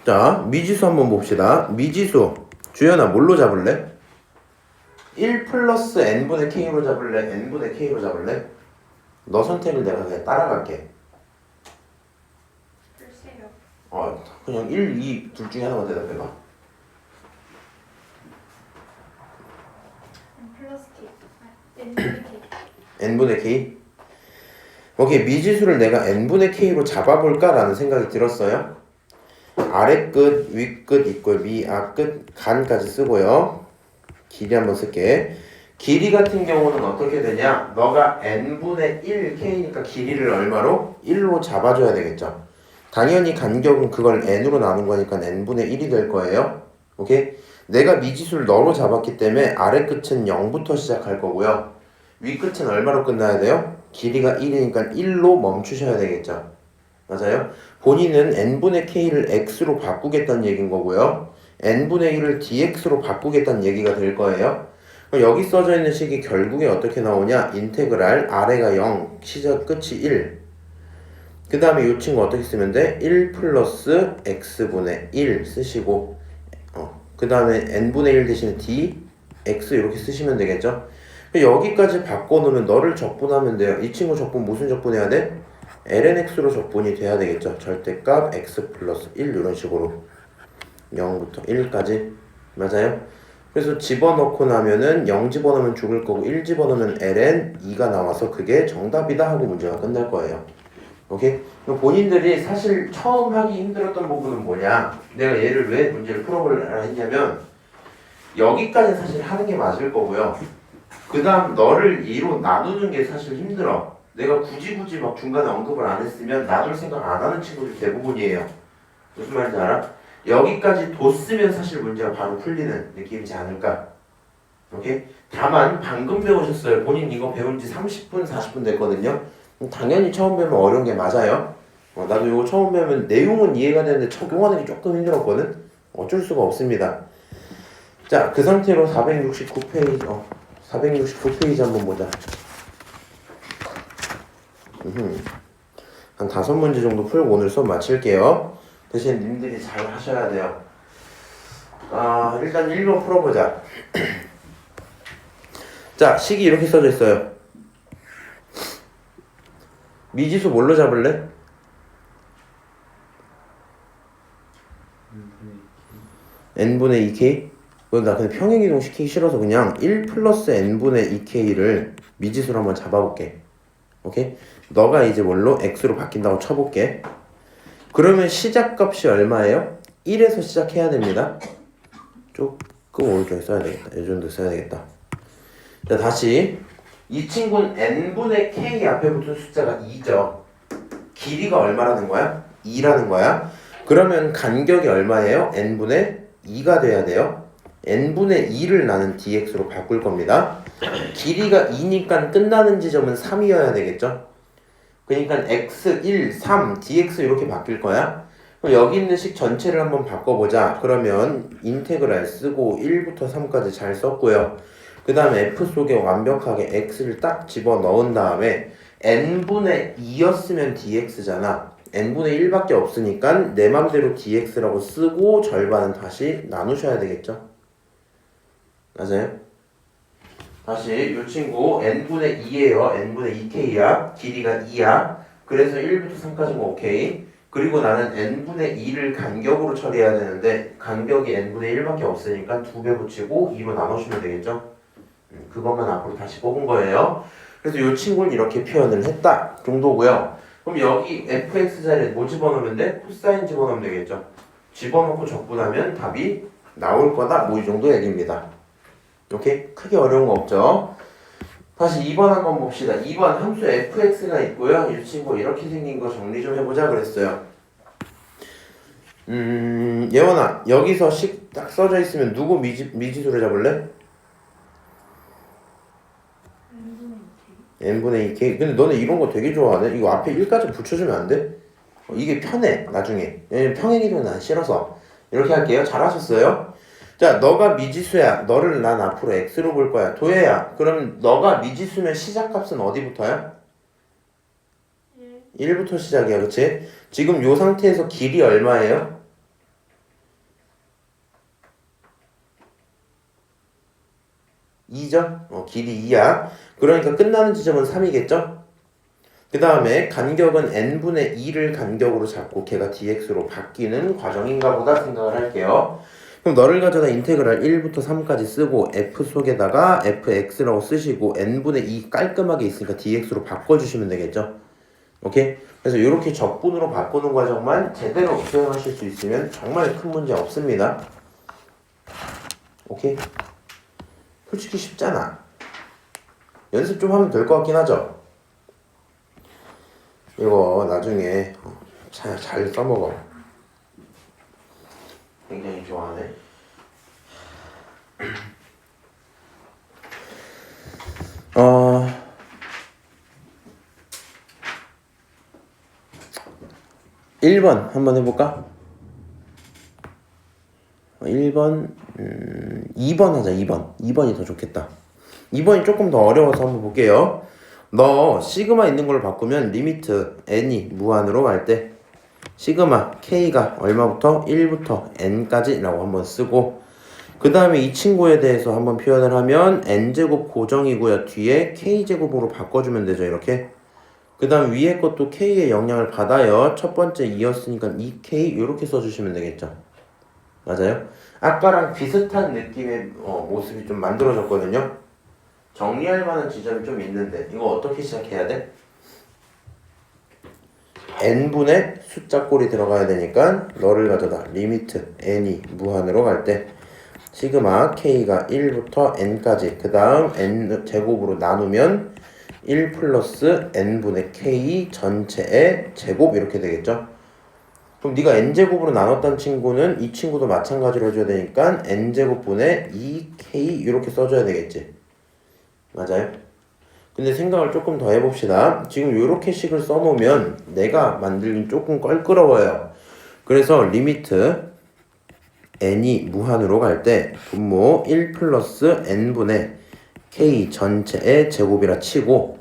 자, 미지수 한번 봅시다. 미지수 주연아 뭘로 잡을래? 1 플러스 n분의 k로 잡을래? n분의 k로 잡을래? 너 선택을 내가 그냥 따라갈게. 글쎄요. 그냥 1, 2 둘 중에 하나만 대답해봐. N 플러스 K. N분의 K. n분의 k? 오케이, 미지수를 내가 n분의 k로 잡아볼까라는 생각이 들었어요. 아래 끝, 위 끝, 이꼴 미, 아 끝, 간까지 쓰고요. 길이 한번 쓸게. 길이 같은 경우는 어떻게 되냐? 너가 n분의 1k니까 길이를 얼마로? 1로 잡아줘야 되겠죠. 당연히 간격은 그걸 n으로 나눈 거니까 n분의 1이 될 거예요. 오케이? 내가 미지수를 너로 잡았기 때문에 아래 끝은 0부터 시작할 거고요. 위 끝은 얼마로 끝나야 돼요? 길이가 1이니까 1로 멈추셔야 되겠죠. 맞아요? 본인은 n분의 k를 x로 바꾸겠다는 얘기인 거고요. n분의 1을 dx로 바꾸겠다는 얘기가 될 거예요. 여기 써져 있는 식이 결국에 어떻게 나오냐? 인테그랄 아래가 0, 시작 끝이 1. 그 다음에 이 친구 어떻게 쓰면 돼? 1 플러스 x분의 1 쓰시고 그 다음에 n분의 1 대신에 dx 이렇게 쓰시면 되겠죠? 여기까지 바꿔놓으면 너를 적분하면 돼요. 이 친구 적분 무슨 적분해야 돼? lnx로 적분이 돼야 되겠죠. 절대값 x 플러스 1 이런 식으로 0부터 1까지 맞아요? 그래서 집어넣고 나면은 0 집어넣으면 죽을 거고 1 집어넣으면 ln 2가 나와서 그게 정답이다 하고 문제가 끝날 거예요. 오케이? 본인들이 사실 처음 하기 힘들었던 부분은 뭐냐? 내가 얘를 왜 문제를 풀어보려고 했냐면 여기까지 사실 하는 게 맞을 거고요. 그 다음 너를 2로 나누는 게 사실 힘들어. 내가 굳이 막 중간에 언급을 안 했으면 놔둘 생각 안 하는 친구들이 대부분이에요. 무슨 말인지 알아? 여기까지 뒀으면 사실 문제가 바로 풀리는 느낌이지 않을까? 오케이? 다만 방금 배우셨어요. 본인 이거 배운 지 30분, 40분 됐거든요. 당연히 처음 배우면 어려운 게 맞아요. 나도 이거 처음 배우면 내용은 이해가 되는데 적용하는 게 조금 힘들었거든? 어쩔 수가 없습니다. 자, 그 상태로 469페이지, 469페이지 한번 보자. 한 5문제 정도 풀고 오늘 수업 마칠게요. 대신 님들이 잘 하셔야 돼요. 일단 1번 풀어보자. 자, 식이 이렇게 써져 있어요. 미지수 뭘로 잡을래? n분의 2k? 나 근데 평행이동 시키기 싫어서 그냥 1 플러스 n분의 2k를 미지수로 한번 잡아볼게. 오케이? 너가 이제 뭘로? x로 바뀐다고 쳐볼게. 그러면 시작값이 얼마예요? 1에서 시작해야 됩니다. 조금 오른쪽에 써야 되겠다. 이 정도 써야 되겠다. 자, 다시 이 친구는 n분의 k 앞에 붙은 숫자가 2죠. 길이가 얼마라는 거야? 2라는 거야. 그러면 간격이 얼마예요? n분의 2가 돼야 돼요. n분의 2를 나는 dx로 바꿀 겁니다. 길이가 2니까 끝나는 지점은 3이어야 되겠죠? 그러니까 x, 1, 3, dx 이렇게 바뀔 거야. 그럼 여기 있는 식 전체를 한번 바꿔보자. 그러면 인테그랄 쓰고 1부터 3까지 잘 썼고요. 그 다음에 f 속에 완벽하게 x를 딱 집어넣은 다음에 n분의 2였으면 dx잖아. n분의 1밖에 없으니까 내 맘대로 dx라고 쓰고 절반은 다시 나누셔야 되겠죠? 맞아요? 다시 이 친구 n분의 2예요. n분의 2k야. 길이가 2야. 그래서 1부터 3까지는 오케이. 그리고 나는 n분의 2를 간격으로 처리해야 되는데 간격이 n분의 1밖에 없으니까 2배 붙이고 2로 나누시면 되겠죠? 그것만 앞으로 다시 뽑은 거예요. 그래서 이 친구는 이렇게 표현을 했다 정도고요. 그럼 여기 fx 자리에 뭐 집어넣으면 돼? 코사인 집어넣으면 되겠죠? 집어넣고 적분하면 답이 나올 거다. 뭐 이 정도 얘기입니다. 오케이? 크게 어려운 거 없죠? 다시 2번 한번 봅시다. 2번 함수 fx가 있고요. 이 친구 이렇게 생긴 거 정리 좀 해보자 그랬어요. 예원아, 여기서 식 딱 써져 있으면 누구 미지수를 잡을래? n분의 2k. 근데 너네 이런 거 되게 좋아하네. 이거 앞에 1까지 붙여주면 안 돼? 이게 편해 나중에. 왜냐면 평행이동은 난 싫어서. 이렇게 할게요. 잘하셨어요? 자, 너가 미지수야. 너를 난 앞으로 x로 볼 거야. 도예야. 그럼 너가 미지수면 시작값은 어디부터야? 1부터 시작이야. 그치? 지금 요 상태에서 길이 얼마예요? 2죠? 길이 2야. 그러니까 끝나는 지점은 3이겠죠? 그 다음에 간격은 n분의 2를 간격으로 잡고 걔가 dx로 바뀌는 과정인가 보다 생각을 할게요. 그럼 너를 가져다 인테그랄 1부터 3까지 쓰고 f 속에다가 fx라고 쓰시고 n분의 2 깔끔하게 있으니까 dx로 바꿔주시면 되겠죠? 오케이? 그래서 이렇게 적분으로 바꾸는 과정만 제대로 표현하실 수 있으면 정말 큰 문제 없습니다. 오케이? 솔직히 쉽잖아. 연습 좀 하면 될 것 같긴 하죠? 이거 나중에 잘 써먹어. 굉장히 좋아하네. 1번 한번 해볼까? 1번 2번 하자. 2번이 더 좋겠다. 2번이 조금 더 어려워서 한번 볼게요. 너 시그마 있는 걸로 바꾸면 리미트 n이 무한으로 갈 때 시그마 k가 얼마부터 1부터 n까지 라고 한번 쓰고, 그 다음에 이 친구에 대해서 한번 표현을 하면 n제곱 고정이고요. 뒤에 k제곱으로 바꿔주면 되죠. 이렇게. 그 다음 위에 것도 k의 영향을 받아요. 첫 번째 2였으니까 2k 이렇게 써주시면 되겠죠. 맞아요? 아까랑 비슷한 느낌의 모습이 좀 만들어졌거든요. 정리할 만한 지점이 좀 있는데 이거 어떻게 시작해야 돼? n분의 숫자 꼴이 들어가야 되니까 너를 가져다 리미트 n이 무한으로 갈 때 시그마 k가 1부터 n까지, 그 다음 n 제곱으로 나누면 1 플러스 n분의 k 전체의 제곱 이렇게 되겠죠. 그럼 네가 n제곱으로 나눴던 친구는 이 친구도 마찬가지로 해줘야 되니까 n제곱분의 2k 이렇게 써줘야 되겠지. 맞아요? 근데 생각을 조금 더 해봅시다. 지금 이렇게 식을 써놓으면 내가 만들긴 조금 껄끄러워요. 그래서 리미트 n이 무한으로 갈 때 분모 1 플러스 n분의 k 전체의 제곱이라 치고,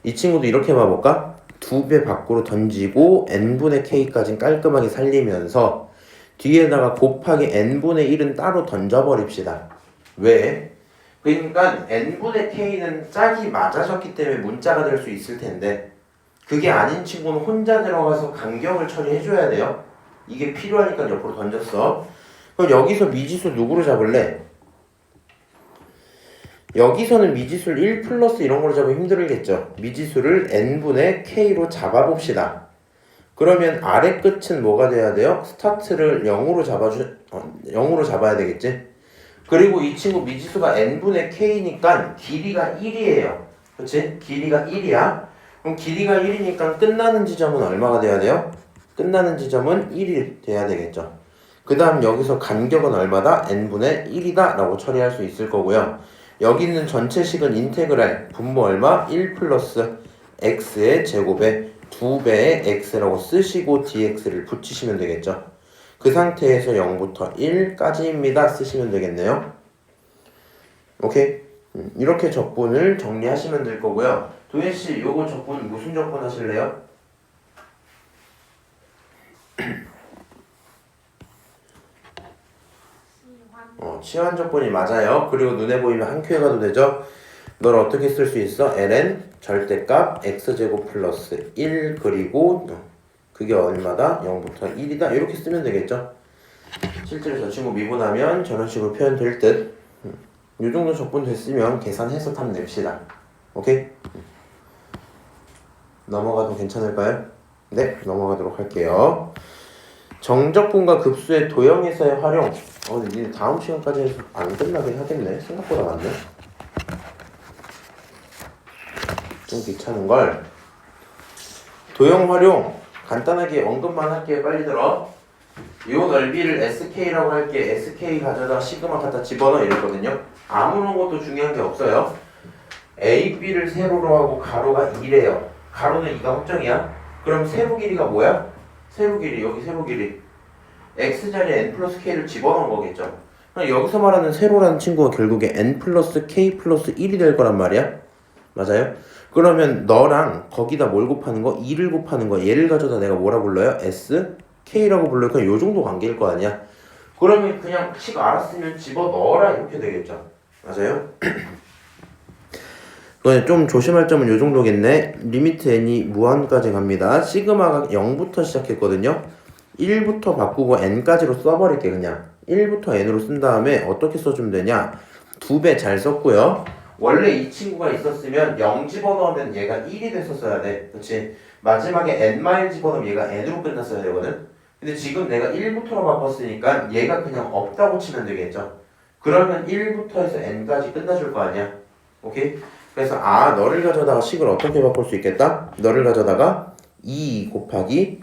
이 친구도 이렇게 봐볼까? 2배 밖으로 던지고 n분의 k까지 깔끔하게 살리면서 뒤에다가 곱하기 n분의 1은 따로 던져버립시다. 왜? 그러니까 n분의 k는 짝이 맞아졌기 때문에 문자가 될 수 있을 텐데 그게 아닌 친구는 혼자 들어가서 간격을 처리해줘야 돼요. 이게 필요하니까 옆으로 던졌어. 그럼 여기서 미지수 누구로 잡을래? 여기서는 미지수를 1 플러스 이런 걸로 잡으면 힘들겠죠. 미지수를 n분의 k로 잡아봅시다. 그러면 아래 끝은 뭐가 돼야 돼요? 스타트를 0으로 0으로 잡아야 되겠지. 그리고 이 친구 미지수가 n분의 k니까 길이가 1이에요. 그치? 길이가 1이야. 그럼 길이가 1이니까 끝나는 지점은 얼마가 돼야 돼요? 끝나는 지점은 1이 돼야 되겠죠. 그 다음 여기서 간격은 얼마다? n분의 1이다 라고 처리할 수 있을 거고요. 여기 있는 전체식은 인테그랄 분모 얼마? 1 플러스 x의 제곱에 2배의 x라고 쓰시고 dx를 붙이시면 되겠죠. 그 상태에서 0부터 1까지입니다 쓰시면 되겠네요. 오케이? 이렇게 적분을 정리하시면 될 거고요. 도현씨 요거 적분 무슨 적분 하실래요? 치환 적분이 맞아요. 그리고 눈에 보이면 한 큐에 가도 되죠. 널 어떻게 쓸 수 있어? ln 절대값 x제곱 플러스 1 그리고 그게 얼마다? 0부터 1이다 이렇게 쓰면 되겠죠. 실제로 저 친구 미분하면 저런 식으로 표현될 듯. 이 정도 적분 됐으면 계산해서 답 냅시다. 오케이? 넘어가도 괜찮을까요? 네, 넘어가도록 할게요. 정적분과 급수의 도형에서의 활용. 근데 니네 다음 시간까지 해서 안 끝나긴 하겠네. 생각보다 많네. 좀 귀찮은걸. 도형 활용 간단하게 언급만 할게요. 빨리 들어. 요 넓이를 sk라고 할게. sk 가져다 시그마 갖다 집어넣어 이랬거든요. 아무런 것도 중요한 게 없어요. A, B를 세로로 하고 가로가 2래요. 가로는 2가 확정이야. 그럼 세로 길이가 뭐야? 세로 길이, 여기 세로 길이 X자리에 N 플러스 K를 집어넣은 거겠죠. 그럼 여기서 말하는 세로라는 친구가 결국에 N 플러스 K 플러스 1이 될 거란 말이야. 맞아요? 그러면 너랑 거기다 뭘 곱하는 거? 2를 곱하는 거. 얘를 가져다 내가 뭐라 불러요? S, K라고 불러요. 그냥 요 정도 관계일 거 아니야. 그러면 그냥 식 알았으면 집어넣어라 이렇게 되겠죠. 맞아요? 그건 좀 조심할 점은 요 정도겠네. 리미트 n이 무한까지 갑니다. 시그마가 0부터 시작했거든요. 1부터 바꾸고 n까지로 써버릴게. 그냥 1부터 n으로 쓴 다음에 어떻게 써주면 되냐, 2배 잘 썼고요. 원래 이 친구가 있었으면 0 집어넣으면 얘가 1이 됐었어야 돼. 그렇지? 마지막에 n 마일 집어넣으면 얘가 n으로 끝났어야 되거든. 근데 지금 내가 1부터로 바꿨으니까 얘가 그냥 없다고 치면 되겠죠. 그러면 1부터 해서 n까지 끝나줄 거 아니야. 오케이? 그래서 너를 가져다가 식을 어떻게 바꿀 수 있겠다? 너를 가져다가 2 곱하기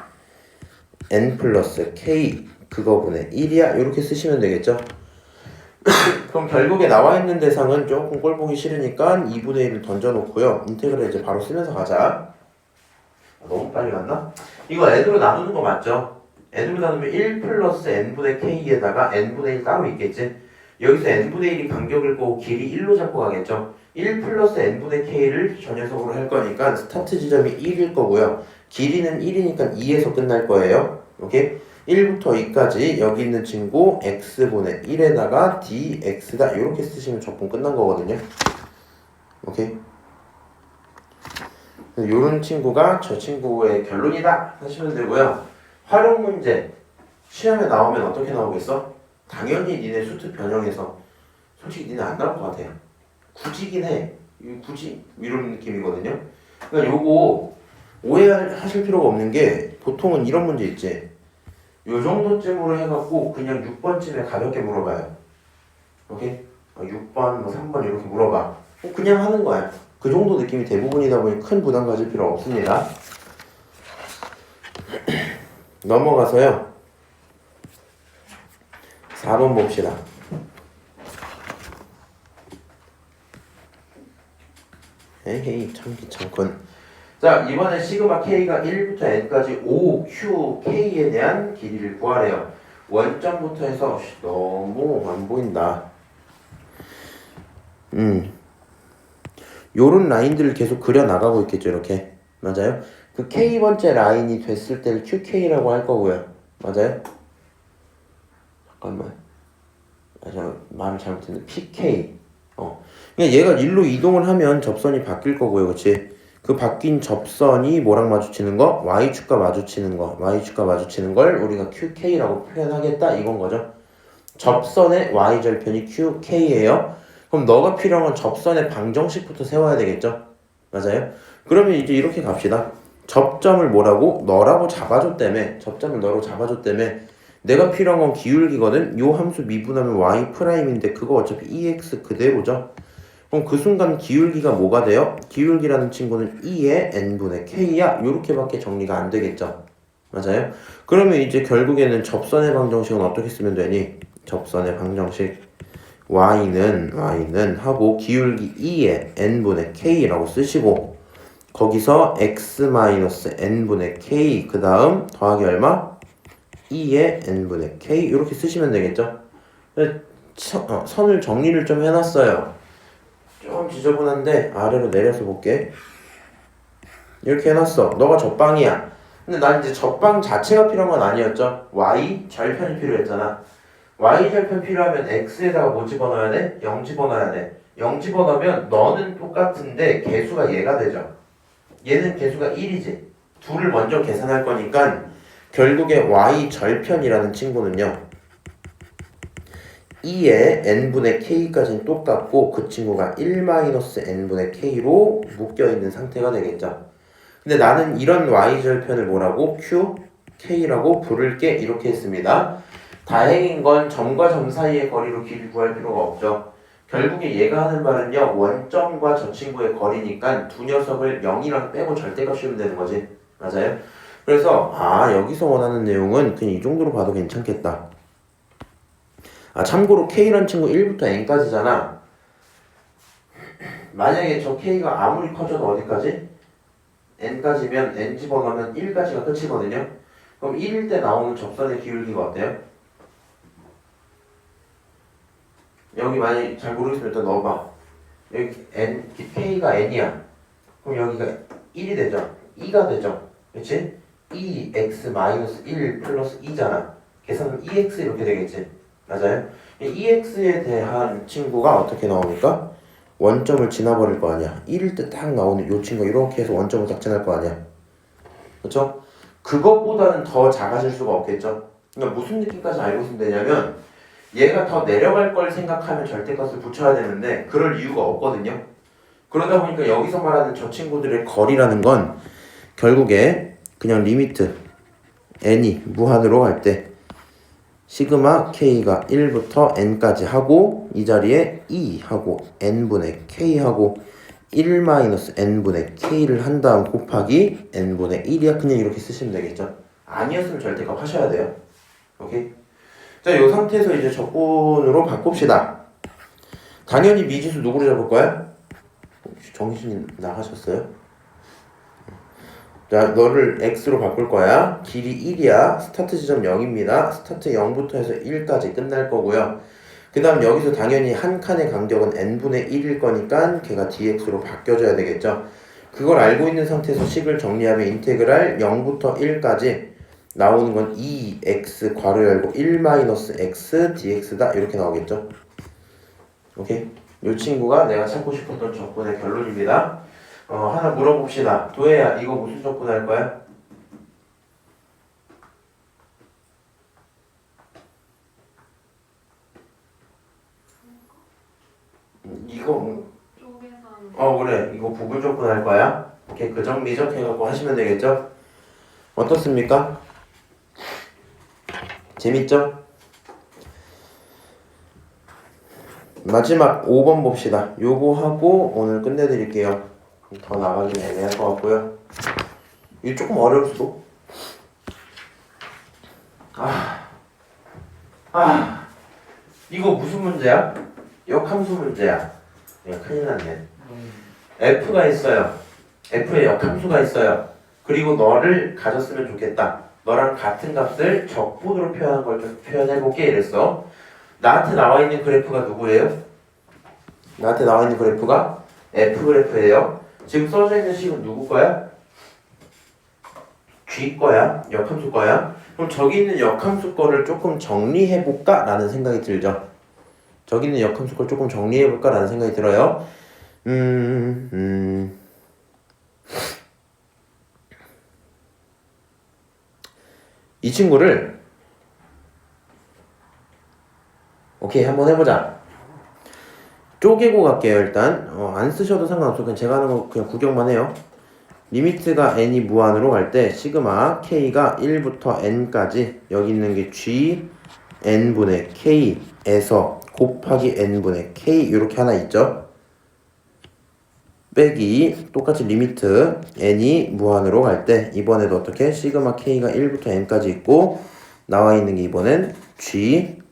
n 플러스 k 그거분의 1이야 이렇게 쓰시면 되겠죠. 그럼 결국에 나와 있는 대상은 조금 꼴 보기 싫으니까 2분의 1을 던져놓고요. 인테그럴 이제 바로 쓰면서 가자. 너무 빨리 갔나? 이거 n으로 나누는 거 맞죠? n으로 나누면 1 플러스 n분의 k에다가 n분의 1 따로 있겠지? 여기서 n분의 1이 간격일 거고 길이 1로 잡고 가겠죠? 1 플러스 n분의 k를 저 녀석으로 할 거니까 스타트 지점이 1일 거고요. 길이는 1이니까 2에서 끝날 거예요. 오케이? 1부터 2까지 여기 있는 친구 x분의 1에다가 dx다 이렇게 쓰시면 적분 끝난 거거든요. 오케이? 요런 친구가 저 친구의 결론이다 하시면 되고요. 활용 문제 시험에 나오면 어떻게 나오겠어? 당연히 니네 수트 변형해서 솔직히 니네 안 나올 것 같아. 굳이긴 해. 굳이 이런 느낌이거든요. 그러니까 요거 오해하실 필요가 없는 게 보통은 이런 문제 있지. 요 정도쯤으로 해갖고 그냥 6번쯤에 가볍게 물어봐요. 오케이? 6번, 뭐 3번 이렇게 물어봐. 그냥 하는 거야. 그 정도 느낌이 대부분이다 보니 큰 부담 가질 필요 없습니다. 넘어가서요. 4번 봅시다. 에헤이 참 귀찮군. 자, 이번에 시그마 k가 1부터 n까지 5qk에 대한 길이를 구하래요. 원점부터 해서 너무 안 보인다. 요런 라인들을 계속 그려 나가고 있겠죠. 이렇게. 맞아요? 그 k번째 라인이 됐을 때를 qk라고 할 거고요. 맞아요? 잠깐만. 제가 말을 잘못했는데 pk. 그러니까 얘가 일로 이동을 하면 접선이 바뀔 거고요. 그치? 그 바뀐 접선이 뭐랑 마주치는 거? y축과 마주치는 거. y축과 마주치는 걸 우리가 qk라고 표현하겠다 이건 거죠. 접선의 y절편이 qk예요. 그럼 너가 필요한 건 접선의 방정식부터 세워야 되겠죠. 맞아요? 그러면 이제 이렇게 갑시다. 접점을 뭐라고? 너라고 잡아줬다며. 접점을 너로 잡아줬다며. 내가 필요한 건 기울기거든. 요 함수 미분하면 y'인데 그거 어차피 ex 그대로죠. 그럼 그 순간 기울기가 뭐가 돼요? 기울기라는 친구는 2의 n분의 k야. 요렇게밖에 정리가 안 되겠죠. 맞아요? 그러면 이제 결국에는 접선의 방정식은 어떻게 쓰면 되니? 접선의 방정식 y는 하고 기울기 2의 n분의 k라고 쓰시고 거기서 x-n분의 k 그 다음 더하기 얼마? 2의 n분의 k 이렇게 쓰시면 되겠죠. 선을 정리를 좀 해놨어요. 좀 지저분한데 아래로 내려서 볼게. 이렇게 해놨어. 너가 접방이야. 근데 난 이제 접방 자체가 필요한 건 아니었죠. y 절편이 필요했잖아. y 절편 필요하면 x에다가 뭐 집어넣어야 돼? 0 집어넣어야 돼. 0 집어넣으면 너는 똑같은데 개수가 얘가 되죠. 얘는 개수가 1이지. 2를 먼저 계산할 거니까 결국에 y 절편이라는 친구는요 2의 n분의 k까지는 똑같고 그 친구가 1-n분의 k로 묶여있는 상태가 되겠죠. 근데 나는 이런 y절편을 뭐라고? qk라고 부를게 이렇게 했습니다. 다행인 건 점과 점 사이의 거리로 길이 구할 필요가 없죠. 결국에 얘가 하는 말은요 원점과 저 친구의 거리니까 두 녀석을 0이랑 빼고 절대값 씌우면 되는 거지. 맞아요? 그래서 여기서 원하는 내용은 그냥 이 정도로 봐도 괜찮겠다. 참고로 K라는 친구 1부터 N까지잖아. 만약에 저 k가 아무리 커져도 어디까지? n까지면 n 집어넣으면 1까지가 끝이거든요. 그럼 1일 때 나오는 접선의 기울기가 어때요? 여기 만약에 잘 모르겠으면 일단 넣어봐. 여기 n, k가 n이야. 그럼 여기가 1이 되죠? 2가 되죠? 그치? 2x-1 플러스 2잖아. 계산하면 2x 이렇게 되겠지? 맞아요? 2x에 대한 친구가 어떻게 나옵니까? 원점을 지나버릴 거 아니야. 1일 때 딱 나오는 요 친구가 이렇게 해서 원점을 딱 지날 거 아니야. 그쵸? 그것보다는 더 작아질 수가 없겠죠? 그러니까 무슨 느낌까지 알고 있으면 되냐면 얘가 더 내려갈 걸 생각하면 절대값을 붙여야 되는데 그럴 이유가 없거든요. 그러다 보니까 여기서 말하는 저 친구들의 거리라는 건 결국에 그냥 리미트 n이 무한으로 갈 때 시그마 k가 1부터 n까지 하고 이 자리에 2 하고 n분의 k 하고 1-n분의 k를 한 다음 곱하기 n분의 1이야. 그냥 이렇게 쓰시면 되겠죠. 아니었으면 절대값 하셔야 돼요. 오케이? 자, 이 상태에서 이제 적분으로 바꿉시다. 당연히 미지수 누구로 잡을 거야? 정신이 나가셨어요? 자, 너를 x로 바꿀 거야. 길이 1이야. 스타트 지점 0입니다. 스타트 0부터 해서 1까지 끝날 거고요. 그 다음 여기서 당연히 한 칸의 간격은 n분의 1일 거니까 걔가 dx로 바뀌어줘야 되겠죠. 그걸 알고 있는 상태에서 식을 정리하면 인테그랄 0부터 1까지 나오는 건 2x 괄호 열고 1-x dx다 이렇게 나오겠죠. 오케이? 이 친구가 내가 찾고 싶었던 적분의 결론입니다. 하나 물어봅시다. 도혜야, 이거 무슨 적분 할 거야? 이거 쪼개서 그래, 이거 부분 적분 할 거야. 오케이, 그정 미적 해갖고 하시면 되겠죠. 어떻습니까? 재밌죠? 마지막 5번 봅시다. 요거 하고 오늘 끝내드릴게요. 더 나가긴 애매할 것 같고요. 이거 조금 어려울 수도. 이거 무슨 문제야? 역함수 문제야. 이거 큰일 났네. f가 있어요. f에 역함수가 있어요. 그리고 너를 가졌으면 좋겠다. 너랑 같은 값을 적분으로 표현한 걸 좀 표현해볼게 이랬어. 나한테 나와 있는 그래프가 누구예요? 나한테 나와 있는 그래프가 f 그래프예요. 지금 써져 있는 식은 누구 거야? g 거야? 역함수 거야? 그럼 저기 있는 역함수 거를 조금 정리해볼까? 라는 생각이 들죠. 저기 있는 역함수 걸 조금 정리해볼까? 라는 생각이 들어요. 이 친구를 오케이 한번 해보자. 쪼개고 갈게요. 일단 안 쓰셔도 상관없어. 그냥 제가 하는 거 그냥 구경만 해요. 리미트가 n이 무한으로 갈 때 시그마 k가 1부터 n까지 여기 있는 게 g n분의 k에서 곱하기 n분의 k 이렇게 하나 있죠. 빼기 똑같이 리미트 n이 무한으로 갈 때 이번에도 어떻게 시그마 k가 1부터 n까지 있고 나와 있는 게 이번엔 g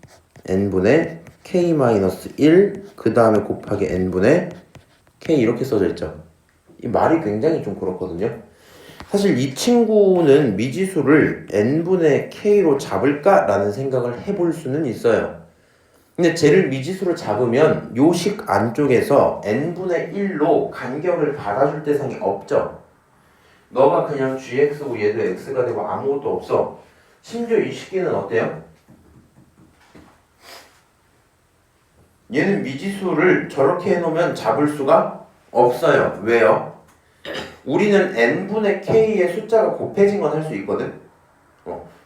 n분의 k-1 그 다음에 곱하기 n분의 k 이렇게 써져 있죠. 이 말이 굉장히 좀 그렇거든요. 사실 이 친구는 미지수를 n분의 k로 잡을까? 라는 생각을 해볼 수는 있어요. 근데 쟤를 미지수로 잡으면 요 식 안쪽에서 n분의 1로 간격을 받아줄 대상이 없죠. 너가 그냥 gx고 얘도 x가 되고 아무것도 없어. 심지어 이 식기는 어때요? 얘는 미지수를 저렇게 해놓으면 잡을 수가 없어요. 왜요? 우리는 n분의 k의 숫자가 곱해진 건 할 수 있거든.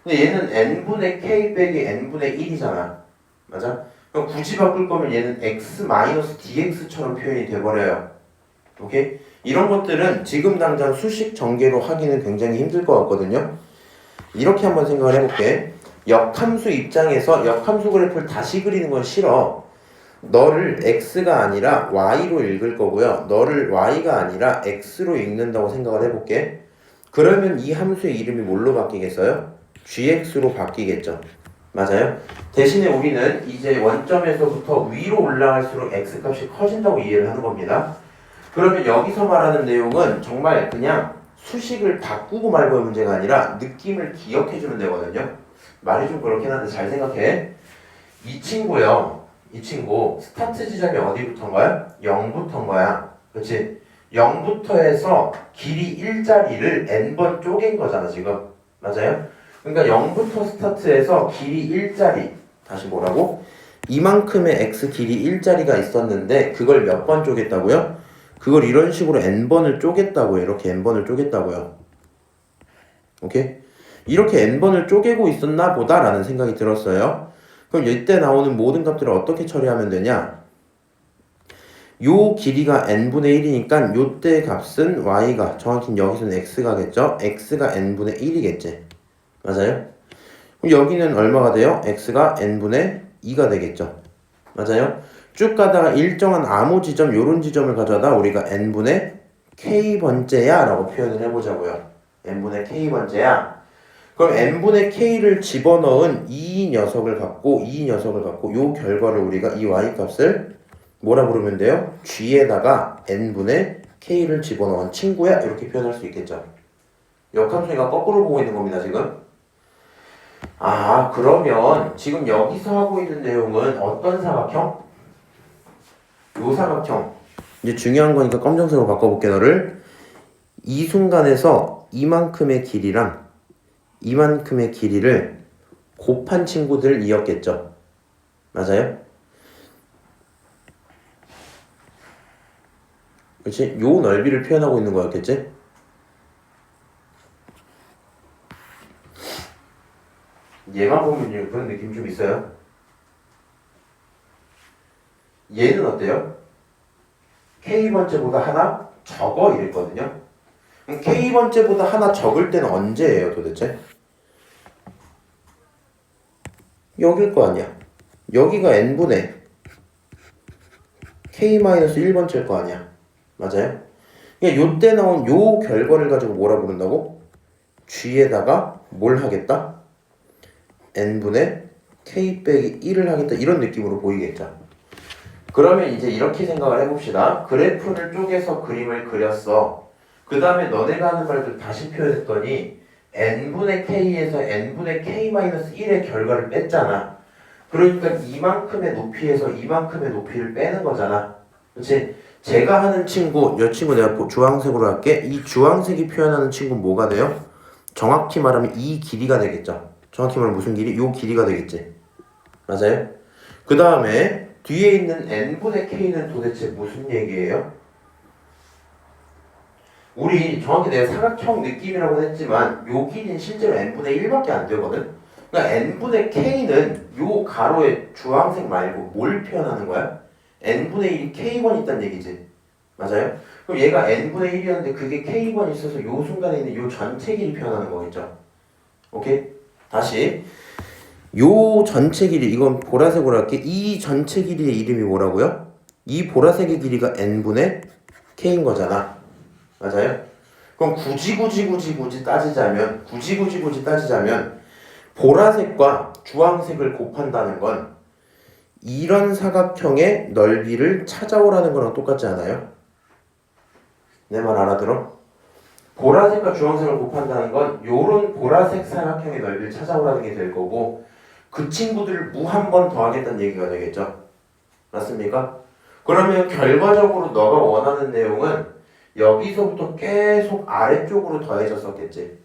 근데 얘는 n분의 k 빼기 n분의 1이잖아. 맞아? 그럼 굳이 바꿀 거면 얘는 x-dx처럼 표현이 돼버려요. 오케이? 이런 것들은 지금 당장 수식 전개로 하기는 굉장히 힘들 것 같거든요. 이렇게 한번 생각을 해볼게. 역함수 입장에서 역함수 그래프를 다시 그리는 건 싫어. 너를 x가 아니라 y로 읽을 거고요. 너를 y가 아니라 x로 읽는다고 생각을 해볼게. 그러면 이 함수의 이름이 뭘로 바뀌겠어요? gx로 바뀌겠죠. 맞아요? 대신에 우리는 이제 원점에서부터 위로 올라갈수록 x값이 커진다고 이해를 하는 겁니다. 그러면 여기서 말하는 내용은 정말 그냥 수식을 바꾸고 말고의 문제가 아니라 느낌을 기억해주면 되거든요. 말이 좀 그렇긴 한데 잘 생각해. 이 친구요. 이 친구 스타트 지점이 어디부터인 거야? 0부터인 거야. 그렇지? 0부터 해서 길이 1자리를 n번 쪼갠 거잖아 지금. 맞아요? 그러니까 0부터 스타트해서 길이 1자리. 다시 뭐라고? 이만큼의 x 길이 1자리가 있었는데 그걸 몇 번 쪼갰다고요? 그걸 이런 식으로 n번을 쪼갰다고요. 이렇게 n번을 쪼갰다고요. 오케이? 이렇게 n번을 쪼개고 있었나 보다 라는 생각이 들었어요. 그럼 이때 나오는 모든 값들을 어떻게 처리하면 되냐? 요 길이가 n분의 1이니까 요때 값은 y가, 정확히 여기서는 x가겠죠? x가 n분의 1이겠지. 맞아요? 그럼 여기는 얼마가 돼요? x가 n분의 2가 되겠죠. 맞아요? 쭉 가다가 일정한 아무 지점, 요런 지점을 가져다 우리가 n분의 k번째야 라고 표현을 해보자고요. n분의 k번째야. 그럼 n분의 k를 집어넣은 이 녀석을 갖고 요 결과를 우리가 이 y값을 뭐라 부르면 돼요? g에다가 n분의 k를 집어넣은 친구야 이렇게 표현할 수 있겠죠. 역함수가 거꾸로 보고 있는 겁니다 지금. 아 그러면 지금 여기서 하고 있는 내용은 어떤 사각형? 요 사각형. 이제 중요한 거니까 검정색으로 바꿔볼게 너를. 이 순간에서 이만큼의 길이랑 이만큼의 길이를 곱한 친구들이었겠죠. 맞아요? 그렇지? 요 넓이를 표현하고 있는 거였겠지? 얘만 보면 그런 느낌 좀 있어요. 얘는 어때요? K번째보다 하나 적어 이랬거든요. 그럼 K번째보다 하나 적을 때는 언제예요 도대체? 여길 거 아니야. 여기가 n분의 K-1번째일 거 아니야. 맞아요? 그러니까 요때 나온 요 결과를 가지고 뭐라 부른다고? G에다가 뭘 하겠다? n분의 K 빼기 1을 하겠다 이런 느낌으로 보이겠죠. 그러면 이제 이렇게 생각을 해봅시다. 그래프를 쪼개서 그림을 그렸어. 그 다음에 너네가 하는 말들 다시 표현했더니 n분의 k에서 n분의 k-1의 결과를 뺐잖아. 그러니까 이만큼의 높이에서 이만큼의 높이를 빼는 거잖아. 그렇지? 제가 하는 친구, 이 친구 내가 주황색으로 할게. 이 주황색이 표현하는 친구는 뭐가 돼요? 정확히 말하면 이 길이가 되겠죠. 정확히 말하면 무슨 길이? 요 길이가 되겠지. 맞아요? 그 다음에 뒤에 있는 n분의 k는 도대체 무슨 얘기예요? 우리 정확히 내가 사각형 느낌이라고 했지만 요 길이는 실제로 n분의 1밖에 안 되거든? 그러니까 n분의 k는 요 가로의 주황색 말고 뭘 표현하는 거야? n분의 1이 k번 있다는 얘기지. 맞아요? 그럼 얘가 n분의 1이었는데 그게 k번 있어서 요 순간에 있는 요 전체 길이 표현하는 거겠죠. 오케이? 다시 요 전체 길이, 이건 보라색으로 할게. 이 전체 길이의 이름이 뭐라고요? 이 보라색의 길이가 n분의 k인 거잖아. 맞아요? 그럼 굳이 따지자면 보라색과 주황색을 곱한다는 건 이런 사각형의 넓이를 찾아오라는 거랑 똑같지 않아요? 내 말 알아들어? 보라색과 주황색을 곱한다는 건 요런 보라색 사각형의 넓이를 찾아오라는 게 될 거고 그 친구들을 무 한 번 더 하겠다는 얘기가 되겠죠? 맞습니까? 그러면 결과적으로 너가 원하는 내용은 여기서부터 계속 아래쪽으로 더해졌었겠지.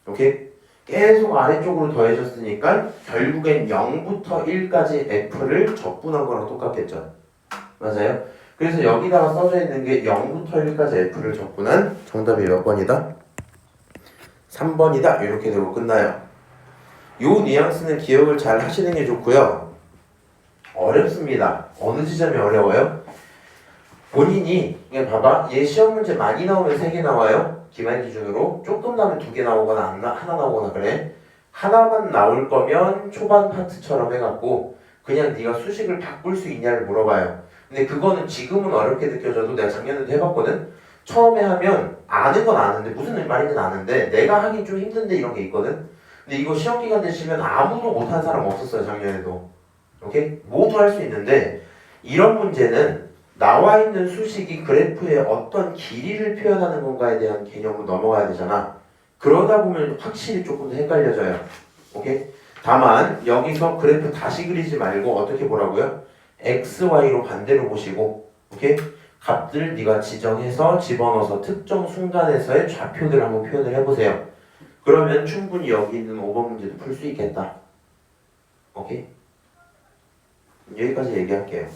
오케이? 계속 아래쪽으로 더해졌으니까 결국엔 0부터 1까지 F를 적분한 거랑 똑같겠죠. 맞아요? 그래서 여기다가 써져 있는 게 0부터 1까지 F를 적분한 정답이 몇 번이다? 3번이다. 이렇게 되고 끝나요. 요 뉘앙스는 기억을 잘 하시는 게 좋고요. 어렵습니다. 어느 지점이 어려워요? 본인이 그냥 봐봐. 얘 시험 문제 많이 나오면 3개 나와요. 기말 기준으로. 조금 나오면 2개 나오거나 하나 나오거나 그래. 하나만 나올 거면 초반 파트처럼 해갖고 그냥 네가 수식을 바꿀 수 있냐를 물어봐요. 근데 그거는 지금은 어렵게 느껴져도 내가 작년에도 해봤거든. 처음에 하면 아는 건 아는데 무슨 말인지는 아는데 내가 하긴 좀 힘든데 이런 게 있거든. 근데 이거 시험 기간 되시면 아무도 못한 사람 없었어요 작년에도. 오케이? 모두 할 수 있는데 이런 문제는 나와 있는 수식이 그래프의 어떤 길이를 표현하는 건가에 대한 개념으로 넘어가야 되잖아. 그러다 보면 확실히 조금 더 헷갈려져요. 오케이? 다만 여기서 그래프 다시 그리지 말고 어떻게 보라고요? x, y로 반대로 보시고, 오케이? 값들 네가 지정해서 집어넣어서 특정 순간에서의 좌표들을 한번 표현을 해보세요. 그러면 충분히 여기 있는 5번 문제도 풀 수 있겠다. 오케이? 여기까지 얘기할게요.